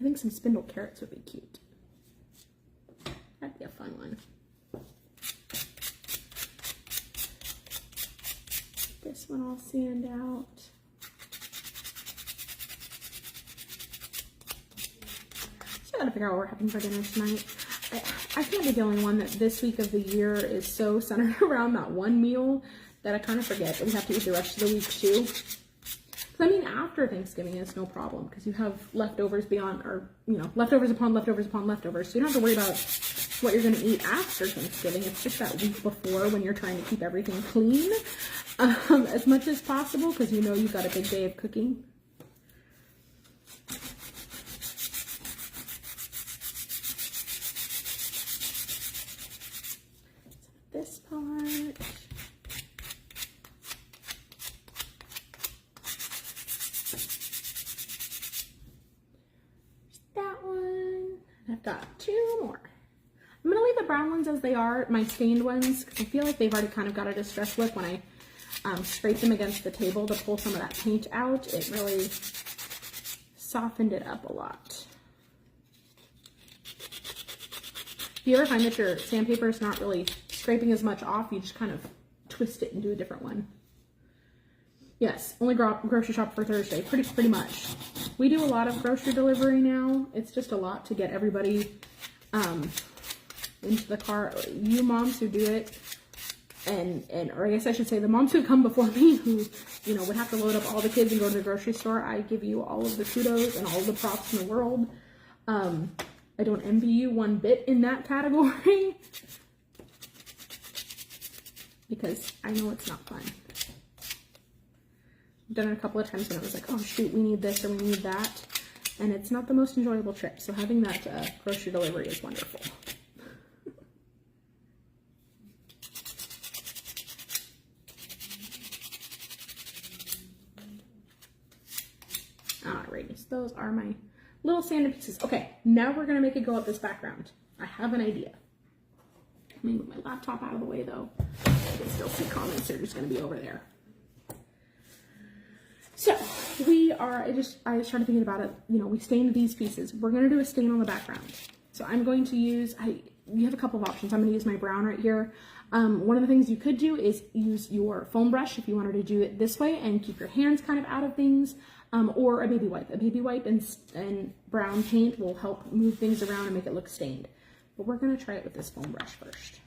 I think some spindle carrots would be cute. That'd be a fun one. This one I'll sand out. So I gotta figure out what we're having for dinner tonight. I can't be the only one that this week of the year is so centered around that one meal that I kind of forget that we have to eat the rest of the week too. I mean, after Thanksgiving, it's no problem because you have leftovers beyond, or, you know, leftovers upon leftovers upon leftovers. So you don't have to worry about what you're going to eat after Thanksgiving. It's just that week before when you're trying to keep everything clean as much as possible because you know you've got a big day of cooking. This part. I've got 2 more. I'm going to leave the brown ones as they are, my stained ones, because I feel like they've already kind of got a distressed look when scrape them against the table to pull some of that paint out, it really softened it up a lot. If you ever find that your sandpaper is not really scraping as much off, you just kind of twist it and do a different one. Yes, only grocery shop for Thursday, pretty much. We do a lot of grocery delivery now. It's just a lot to get everybody into the car. You moms who do it, or I guess I should say the moms who come before me, who, you know, would have to load up all the kids and go to the grocery store. I give you all of the kudos and all of the props in the world. I don't envy you one bit in that category, because I know it's not fun. I've done it a couple of times when I was like, oh shoot, we need this or we need that, and it's not the most enjoyable trip. So having that grocery delivery is wonderful. Alrighty, so those are my little sanded pieces. Okay, now we're gonna make it go up this background. I have an idea. Let me move my laptop out of the way though. I can still see comments, they're just gonna be over there. So I started thinking about it, you know, we stained these pieces. We're gonna do a stain on the background. So I'm going to use, you have a couple of options. I'm gonna use my brown right here. One of the things you could do is use your foam brush if you wanted to do it this way and keep your hands kind of out of things, or a baby wipe. A baby wipe and brown paint will help move things around and make it look stained. But we're gonna try it with this foam brush first.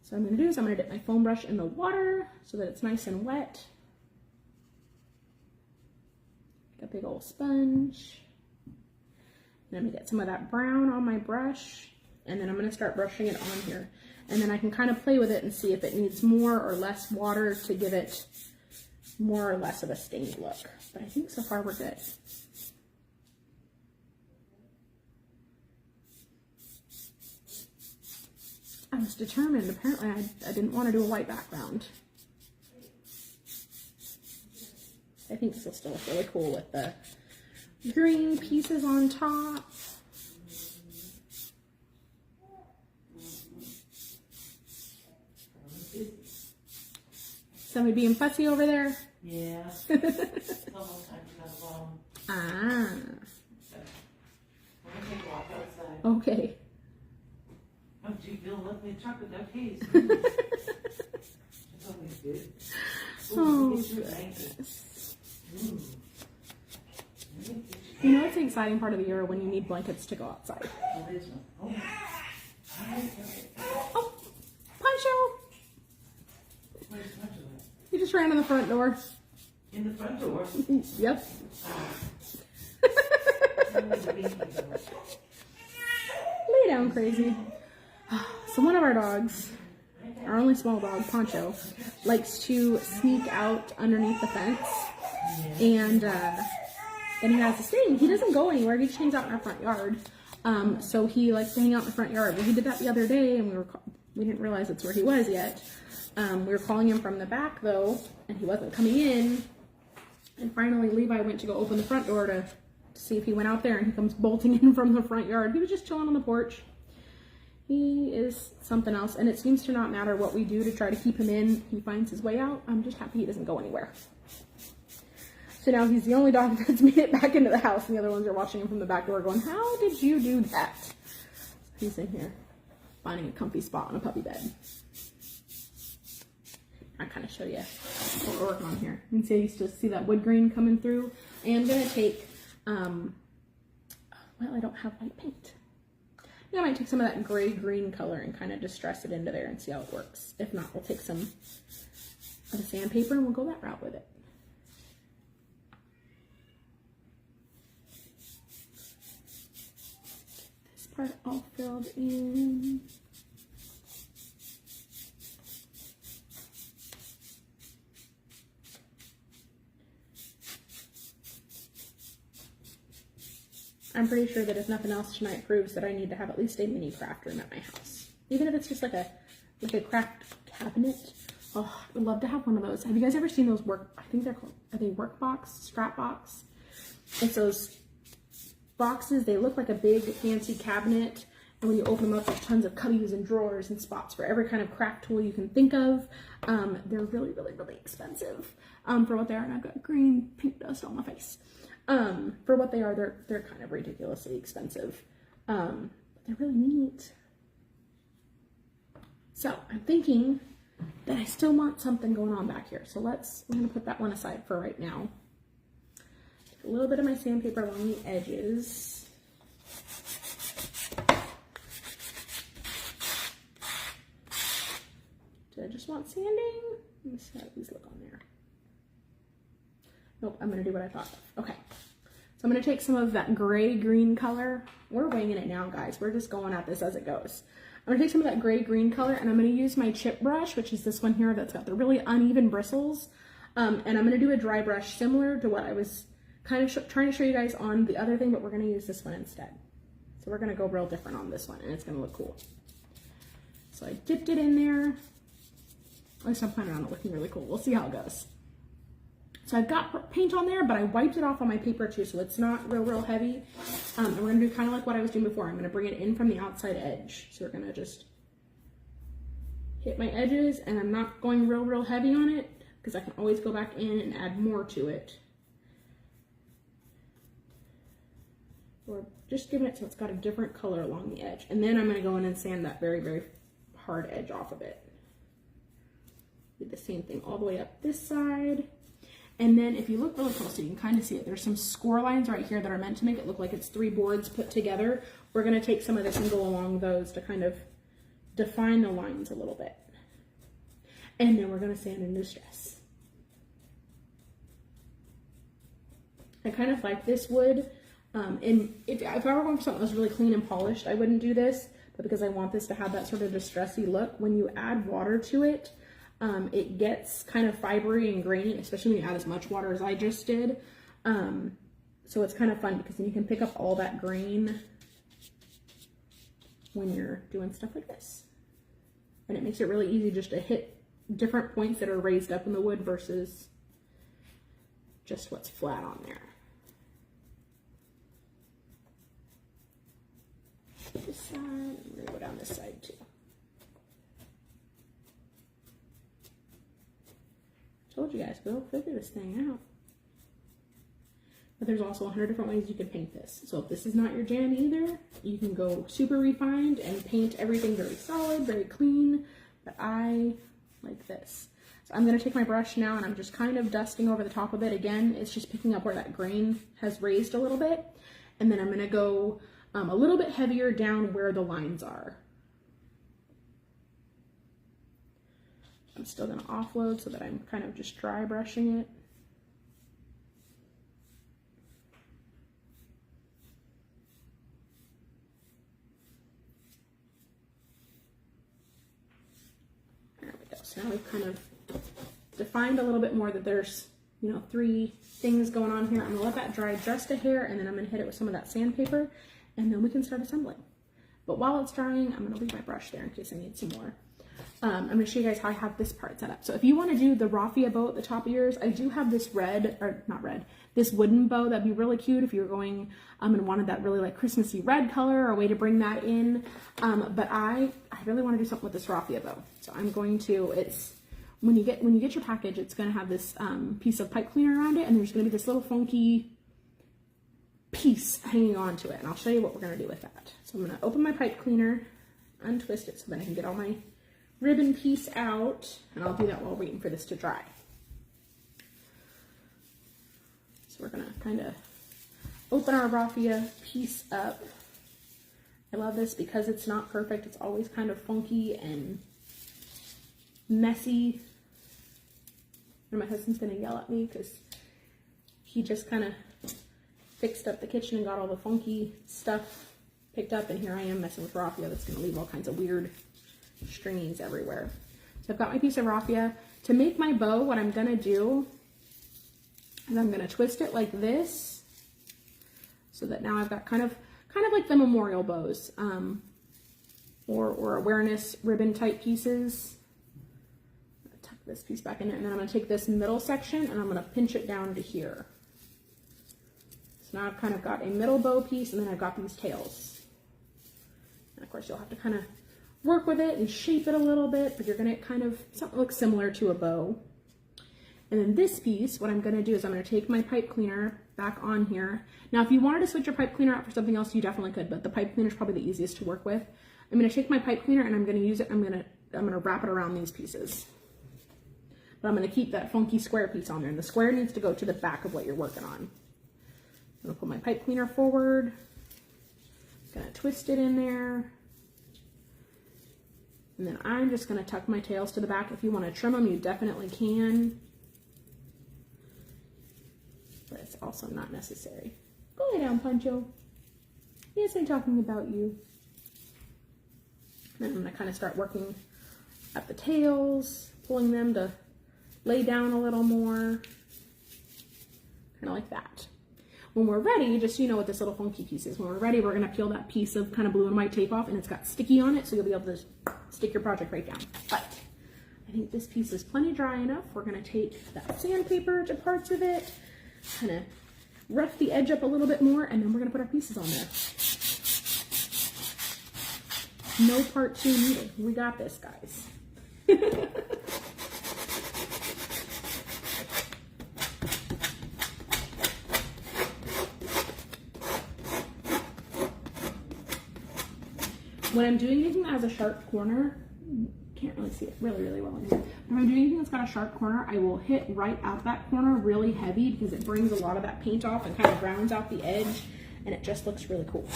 So what I'm gonna do is I'm gonna dip my foam brush in the water so that it's nice and wet. Make a big old sponge. And I'm gonna get some of that brown on my brush, and then I'm gonna start brushing it on here. And then I can kind of play with it and see if it needs more or less water to give it more or less of a stained look. But I think so far we're good. I was determined. Apparently I didn't want to do a white background. I think this will still look really cool with the green pieces on top. Somebody being fussy over there? Yeah. It's almost time to go home. Ah. We're going to take a walk outside. Okay. Oh, gee, Bill, let me chocolate cupcakes. That's always good. Oh, Get your blanket. Ooh. You know it's the exciting part of the year when you need blankets to go outside. Oh, there's one. Oh, Pancho! Where's Pancho at? He just ran in the front door. In the front door? Yep. Lay down, crazy. So one of our dogs, our only small dog, Pancho, likes to sneak out underneath the fence, and he has a sting. He doesn't go anywhere. He just hangs out in our front yard. So he likes to hang out in the front yard. Well, he did that the other day, and we didn't realize that's where he was yet. We were calling him from the back though, and he wasn't coming in. And finally, Levi went to go open the front door to see if he went out there, and he comes bolting in from the front yard. He was just chilling on the porch. He is something else, and it seems to not matter what we do to try to keep him in. He finds his way out. I'm just happy he doesn't go anywhere. So now he's the only dog that's made it back into the house, and the other ones are watching him from the back door going, how did you do that? So he's in here finding a comfy spot on a puppy bed. I'll kind of show you what we're working on here. You can see you still see that wood grain coming through. I am going to take, well, I don't have white paint. I might take some of that gray-green color and kind of distress it into there and see how it works. If not, we'll take some of the sandpaper and we'll go that route with it. This part all filled in. I'm pretty sure that if nothing else tonight proves that I need to have at least a mini craft room at my house. Even if it's just like a craft cabinet. Oh, I would love to have one of those. Have you guys ever seen those I think they're called, are they work box, scrap box? It's those boxes, they look like a big fancy cabinet, And when you open them up, there's tons of cubbies and drawers and spots for every kind of craft tool you can think of. They're really, really, really expensive for what they are. And I've got green pink dust on my face. For what they are, they're kind of ridiculously expensive. But they're really neat. So I'm thinking that I still want something going on back here. So we're gonna put that one aside for right now. Take a little bit of my sandpaper along the edges. Did I just want sanding? Let me see how these look on there. Nope, I'm gonna do what I thought of. Okay, so I'm gonna take some of that gray-green color. We're winging it now, guys. We're just going at this as it goes. I'm gonna take some of that gray-green color and I'm gonna use my chip brush, which is this one here that's got the really uneven bristles. And I'm gonna do a dry brush similar to what I was kind of trying to show you guys on the other thing, but we're gonna use this one instead. So we're gonna go real different on this one and it's gonna look cool. So I dipped it in there. At least I'm planning on it looking really cool. We'll see how it goes. So I've got paint on there, but I wiped it off on my paper too, so it's not real heavy. And we're gonna do kind of like what I was doing before. I'm gonna bring it in from the outside edge. So we're gonna just hit my edges, and I'm not going real heavy on it, because I can always go back in and add more to it. Or just giving it so it's got a different color along the edge. And then I'm gonna go in and sand that very hard edge off of it. Do the same thing all the way up this side. And then if you look really closely, you can kind of see it. There's some score lines right here that are meant to make it look like it's 3 boards put together. We're gonna take some of this and go along those to kind of define the lines a little bit. And then we're gonna sand in distress. I kind of like this wood. And if I were going for something that was really clean and polished, I wouldn't do this. But because I want this to have that sort of distressy look, when you add water to it, it gets kind of fibery and grainy, especially when you add as much water as I just did. So it's kind of fun because then you can pick up all that grain when you're doing stuff like this. And it makes it really easy just to hit different points that are raised up in the wood versus just what's flat on there. This side, I'm going to go down this side too. Told you guys, we'll figure this thing out. But there's also 100 different ways you can paint this. So if this is not your jam either, you can go super refined and paint everything very solid, very clean. But I like this. So I'm going to take my brush now and I'm just kind of dusting over the top of it. Again, it's just picking up where that grain has raised a little bit. And then I'm going to go a little bit heavier down where the lines are. I'm still going to offload so that I'm kind of just dry brushing it. There we go. So now we've kind of defined a little bit more that there's, 3 things going on here. I'm going to let that dry just a hair, and then I'm going to hit it with some of that sandpaper, and then we can start assembling. But while it's drying, I'm going to leave my brush there in case I need some more. I'm going to show you guys how I have this part set up. So if you want to do the raffia bow at the top of yours, I do have this this wooden bow that'd be really cute if you were going and wanted that really like Christmassy red color or a way to bring that in. But I really want to do something with this raffia bow. So I'm going to, when you get your package, it's going to have this piece of pipe cleaner around it, and there's going to be this little funky piece hanging on to it. And I'll show you what we're going to do with that. So I'm going to open my pipe cleaner, untwist it so that I can get all my ribbon piece out, and I'll do that while waiting for this to dry. So we're gonna kind of open our raffia piece up. I love this because it's not perfect. It's always kind of funky and messy. And my husband's gonna yell at me because he just kind of fixed up the kitchen and got all the funky stuff picked up, and here I am messing with raffia that's gonna leave all kinds of weird stringies everywhere. So I've got my piece of raffia. To make my bow, what I'm gonna do is I'm gonna twist it like this, so that now I've got kind of like the memorial bows, or awareness ribbon type pieces. I'm gonna tuck this piece back in there, and then I'm gonna take this middle section and I'm gonna pinch it down to here. So now I've kind of got a middle bow piece, and then I've got these tails. And of course, you'll have to kind of work with it and shape it a little bit, but you're gonna kind of, something looks similar to a bow. And then this piece, what I'm gonna do is I'm gonna take my pipe cleaner back on here. Now, if you wanted to switch your pipe cleaner out for something else, you definitely could, but the pipe cleaner is probably the easiest to work with. I'm gonna take my pipe cleaner and I'm gonna use it, I'm gonna wrap it around these pieces. But I'm gonna keep that funky square piece on there, and the square needs to go to the back of what you're working on. I'm gonna put my pipe cleaner forward, gonna twist it in there. And then I'm just gonna tuck my tails to the back. If you wanna trim them, you definitely can. But it's also not necessary. Go lay down, Pancho. Yes, I'm talking about you. And then I'm gonna kind of start working at the tails, pulling them to lay down a little more. Kind of like that. When we're ready, just so you know what this little funky piece is, when we're ready, we're gonna peel that piece of kind of blue and white tape off, and it's got sticky on it, so you'll be able to stick your project right down. But I think this piece is plenty dry enough. We're gonna take that sandpaper to parts of it, kind of rough the edge up a little bit more, and then we're gonna put our pieces on there. No part 2 needed. We got this, guys. When I'm doing anything that has a sharp corner, can't really see it really well in here. When I'm doing anything that's got a sharp corner, I will hit right out that corner really heavy because it brings a lot of that paint off and kind of rounds out the edge, and it just looks really cool.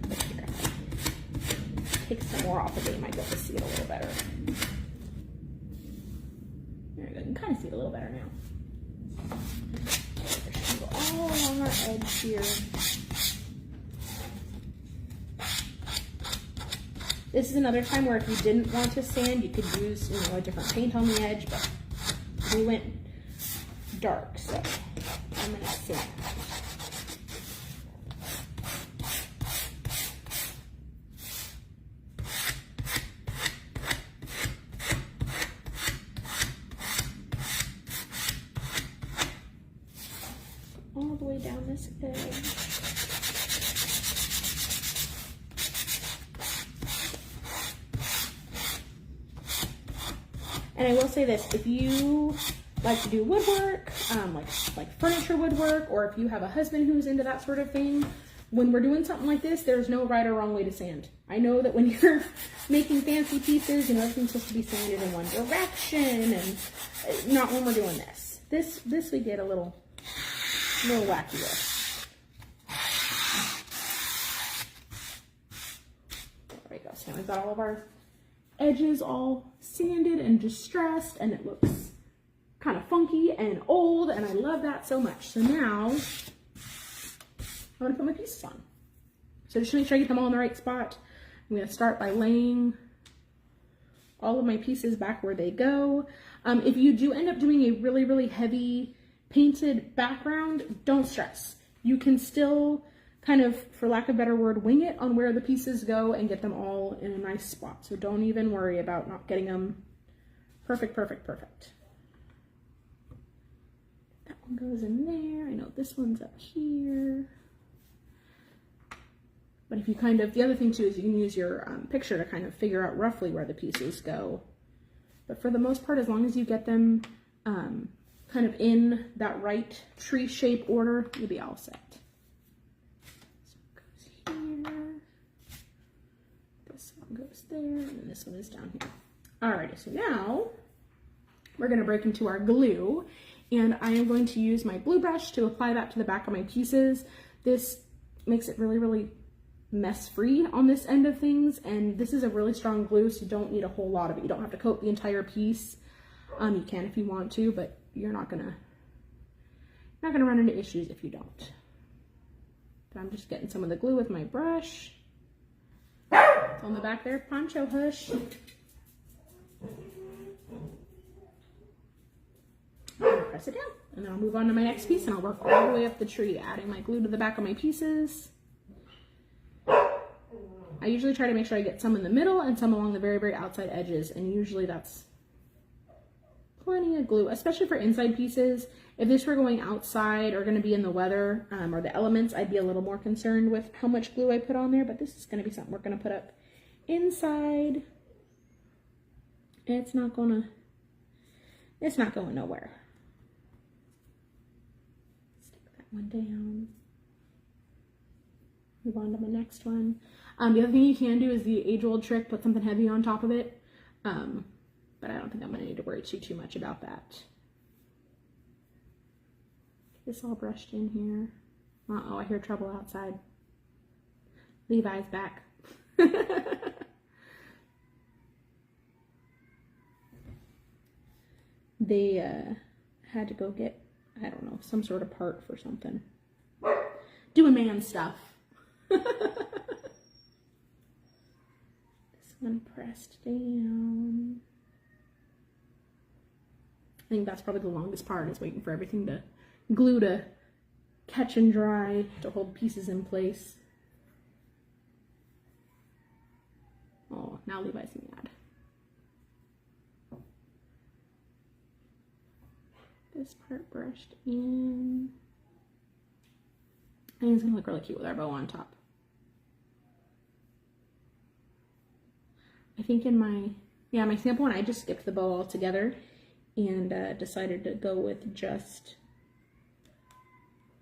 Here, take some more off of it, you might be able to see it a little better. There we go, you can kind of see it a little better now. Just go all along our edge here. This is another time where if you didn't want to sand, you could use, you know, a different paint on the edge, but we went dark, so I'm gonna sand. All the way down this edge. And I will say this, if you like to do woodwork, like furniture woodwork, or if you have a husband who's into that sort of thing, when we're doing something like this, there's no right or wrong way to sand. I know that when you're making fancy pieces, you know, everything's supposed to be sanded in one direction, and not when we're doing this. This we get a little wacky with. There we go. So now we've got all of our edges all sanded and distressed, and it looks kind of funky and old, and I love that so much. So now I'm gonna put my pieces on. So just to make sure I get them all in the right spot, I'm gonna start by laying all of my pieces back where they go. If you do end up doing a really heavy painted background, don't stress. You can still kind of, for lack of a better word, wing it on where the pieces go and get them all in a nice spot. So don't even worry about not getting them perfect. That one goes in there. I know this one's up here. But if you kind of, the other thing too is you can use your picture to kind of figure out roughly where the pieces go. But for the most part, as long as you get them kind of in that right tree shape order, you'll be all set. This one goes there, and then this one is down here. Alrighty, so now we're gonna break into our glue, and I am going to use my glue brush to apply that to the back of my pieces. This makes it really mess free on this end of things, and this is a really strong glue, so you don't need a whole lot of it. You don't have to coat the entire piece. You can if you want to, but you're not gonna run into issues if you don't. But I'm just getting some of the glue with my brush. It's on the back there, Poncho, hush. Press it down, and then I'll move on to my next piece, and I'll work all the way up the tree, adding my glue to the back of my pieces. I usually try to make sure I get some in the middle and some along the very outside edges, and usually that's plenty of glue, especially for inside pieces. If this were going outside or going to be in the weather or the elements, I'd be a little more concerned with how much glue I put on there, but this is going to be something we're going to put up inside. It's not going nowhere. Stick that one down. Move on to the next one. The other thing you can do is the age-old trick, put something heavy on top of it. But I don't think I'm going to need to worry too much about that. Get this all brushed in here. Uh-oh, I hear trouble outside. Levi's back. They had to go get, I don't know, some sort of part for something. Doing man stuff. This one pressed down. I think that's probably the longest part, is waiting for everything to glue to catch and dry to hold pieces in place. Oh, now Levi's mad. This part brushed in. I think it's gonna look really cute with our bow on top. I think in my sample one, I just skipped the bow altogether and decided to go with just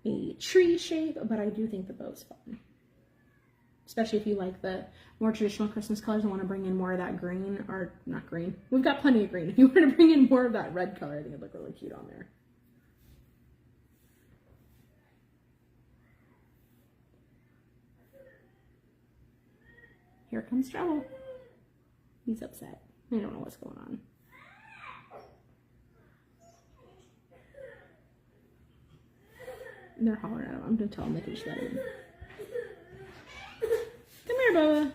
a tree shape, but I do think the bow's fun. Especially if you like the more traditional Christmas colors and want to bring in more of that green, or not green. We've got plenty of green. If you want to bring in more of that red color, I think it'd look really cute on there. Here comes trouble. He's upset. I don't know what's going on. They're hollering at him. I'm gonna tell him they can just let him in. Come here, Bubba.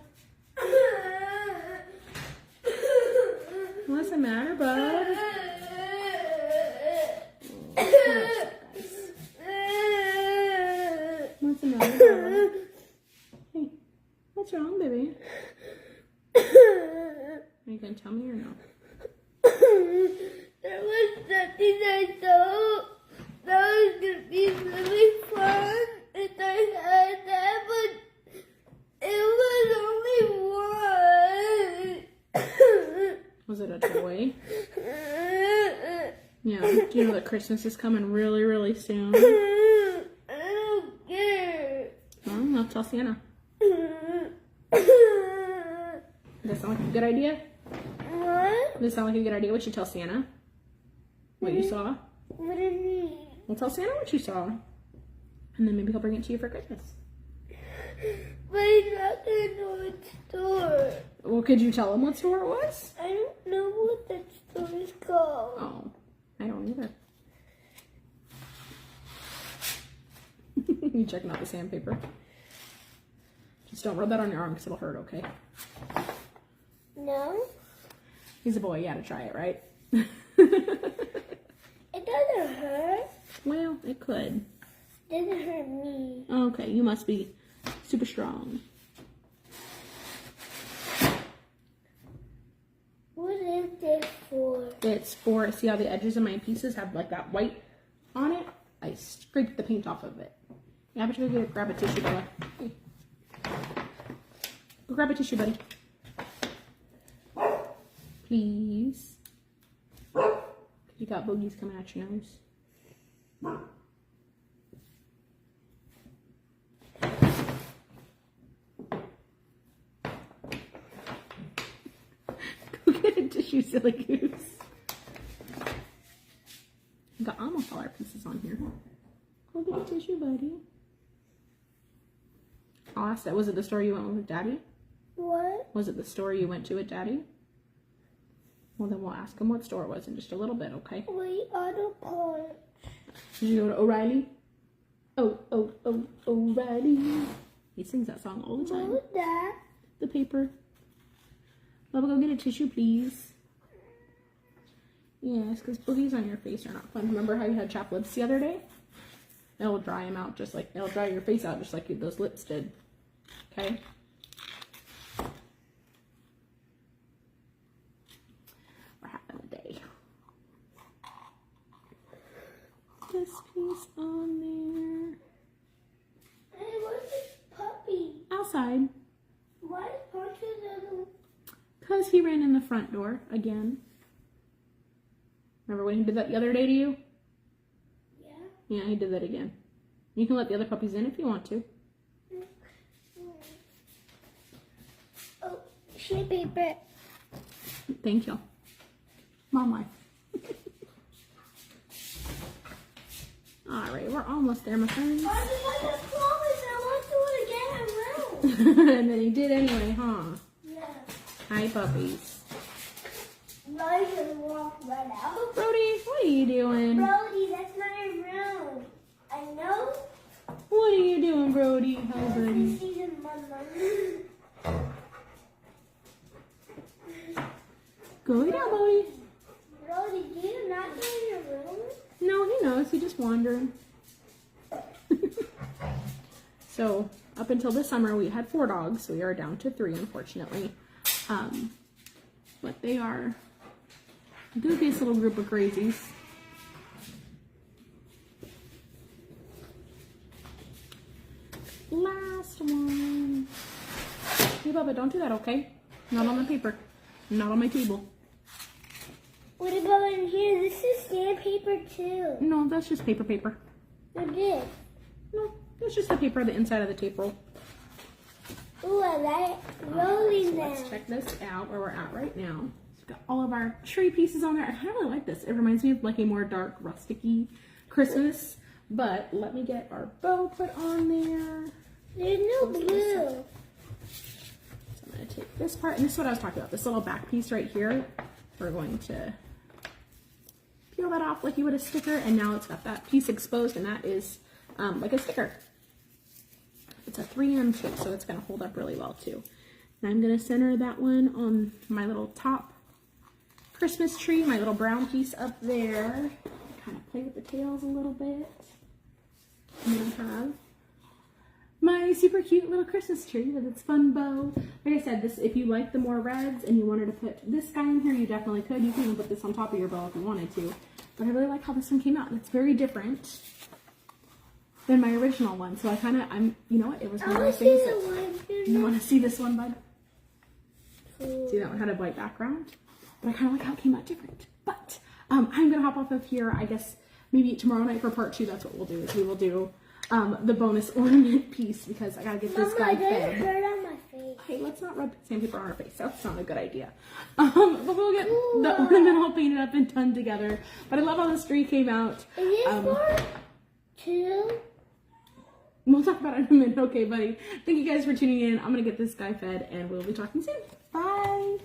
What's the matter, bud? What's the matter, Bubba? Hey, what's wrong, baby? Are you gonna tell me or no? There was something I thought that was gonna be really fun, and I had that, but it was only one. Was it a toy? Yeah. Do you know that Christmas is coming really, really soon? I don't care. Well, I'll tell Santa. Does that sound like a good idea? What? Does that sound like a good idea? What you tell Santa? What you saw? What do you mean? We'll tell Santa what you saw. And then maybe he'll bring it to you for Christmas. But he's not gonna know what store. Well, could you tell him what store it was? I don't know what that store is called. Oh, I don't either. You checking out the sandpaper? Just don't rub that on your arm because it'll hurt, okay? No? He's a boy, you gotta try it, right? It doesn't hurt. Well, it could. It doesn't hurt me. Okay, you must be super strong. What is this for? It's for, see how the edges of my pieces have like that white on it? I scraped the paint off of it. Yeah, but you go grab a tissue, Bella. Hey. Go grab a tissue, buddy. Please. You got boogies coming out your nose. Go get a tissue, silly goose. You got almost all our pieces on here. Go get a tissue, buddy. I'll ask that. Was it the store you went with Daddy? What? Was it the store you went to with Daddy? Well, then we'll ask him what store it was in just a little bit, okay? Wait, auto parts. Did you go to O'Reilly? Oh, O'Reilly. He sings that song all the time. What was that? The paper. Bubba, go get a tissue, please. Yes, because boogies on your face are not fun. Remember how you had chapped lips the other day? It'll dry them out just like, it'll dry your face out just like those lips did. Okay? We're having a day. outside. Why is Poncho the... Because he ran in the front door again. Remember when he did that the other day to you? Yeah. Yeah, he did that again. You can let the other puppies in if you want to. Oh, sheet paper. Thank you. Mom life. Alright, we're almost there, my friends. I promise I won't do it again. I will. And then he did anyway, huh? Yeah. Hi, puppies. Brody just walked right out. Brody, what are you doing? Brody, that's not your room. I know. What are you doing, Brody? Hi, buddy. She's in my money. Go lay down, Brody. Brody, do you not go in your room? No, he knows. He's just wandering. So, up until this summer, we had 4 dogs. We are down to 3, unfortunately. But they are the goofiest little group of crazies. Last one. Hey, Bubba, don't do that, okay? Not on the paper. Not on my table. What about in here? This is sandpaper too. No, that's just paper. What is? No, that's just the paper, the inside of the tape roll. Ooh, I like rolling So them. let's check this out where we're at right now. We've got all of our tree pieces on there. I kind of really like this. It reminds me of like a more dark, rustic-y Christmas. But let me get our bow put on there. There's no blue. So I'm going to take this part, and this is what I was talking about, this little back piece right here. We're going to peel that off like you would a sticker, and now it's got that piece exposed, and that is like a sticker. It's a 3M shape, so it's going to hold up really well too. And I'm going to center that one on my little top Christmas tree, my little brown piece up there. Kind of play with the tails a little bit. I'm going to have my super cute little Christmas tree with its fun bow. Like I said, this, if you like the more reds and you wanted to put this guy in here, you definitely could. You can even put this on top of your bow if you wanted to. But I really like how this one came out. It's very different than my original one. So you know what? It was one of those things that, you want to see this one, bud? See, that one had a white background. But I kind of like how it came out different. But I'm going to hop off of here. I guess maybe tomorrow night for part 2, that's what we'll do. Is we will do the bonus ornament piece because I gotta get this guy fed. Dirt on my face. Hey, let's not rub sandpaper on our face. That's not a good idea. But we'll get the ornament all painted up and done together. But I love how this tree came out. Is this part 2? We'll talk about it in a minute. Okay, buddy. Thank you guys for tuning in. I'm gonna get this guy fed and we'll be talking soon. Bye.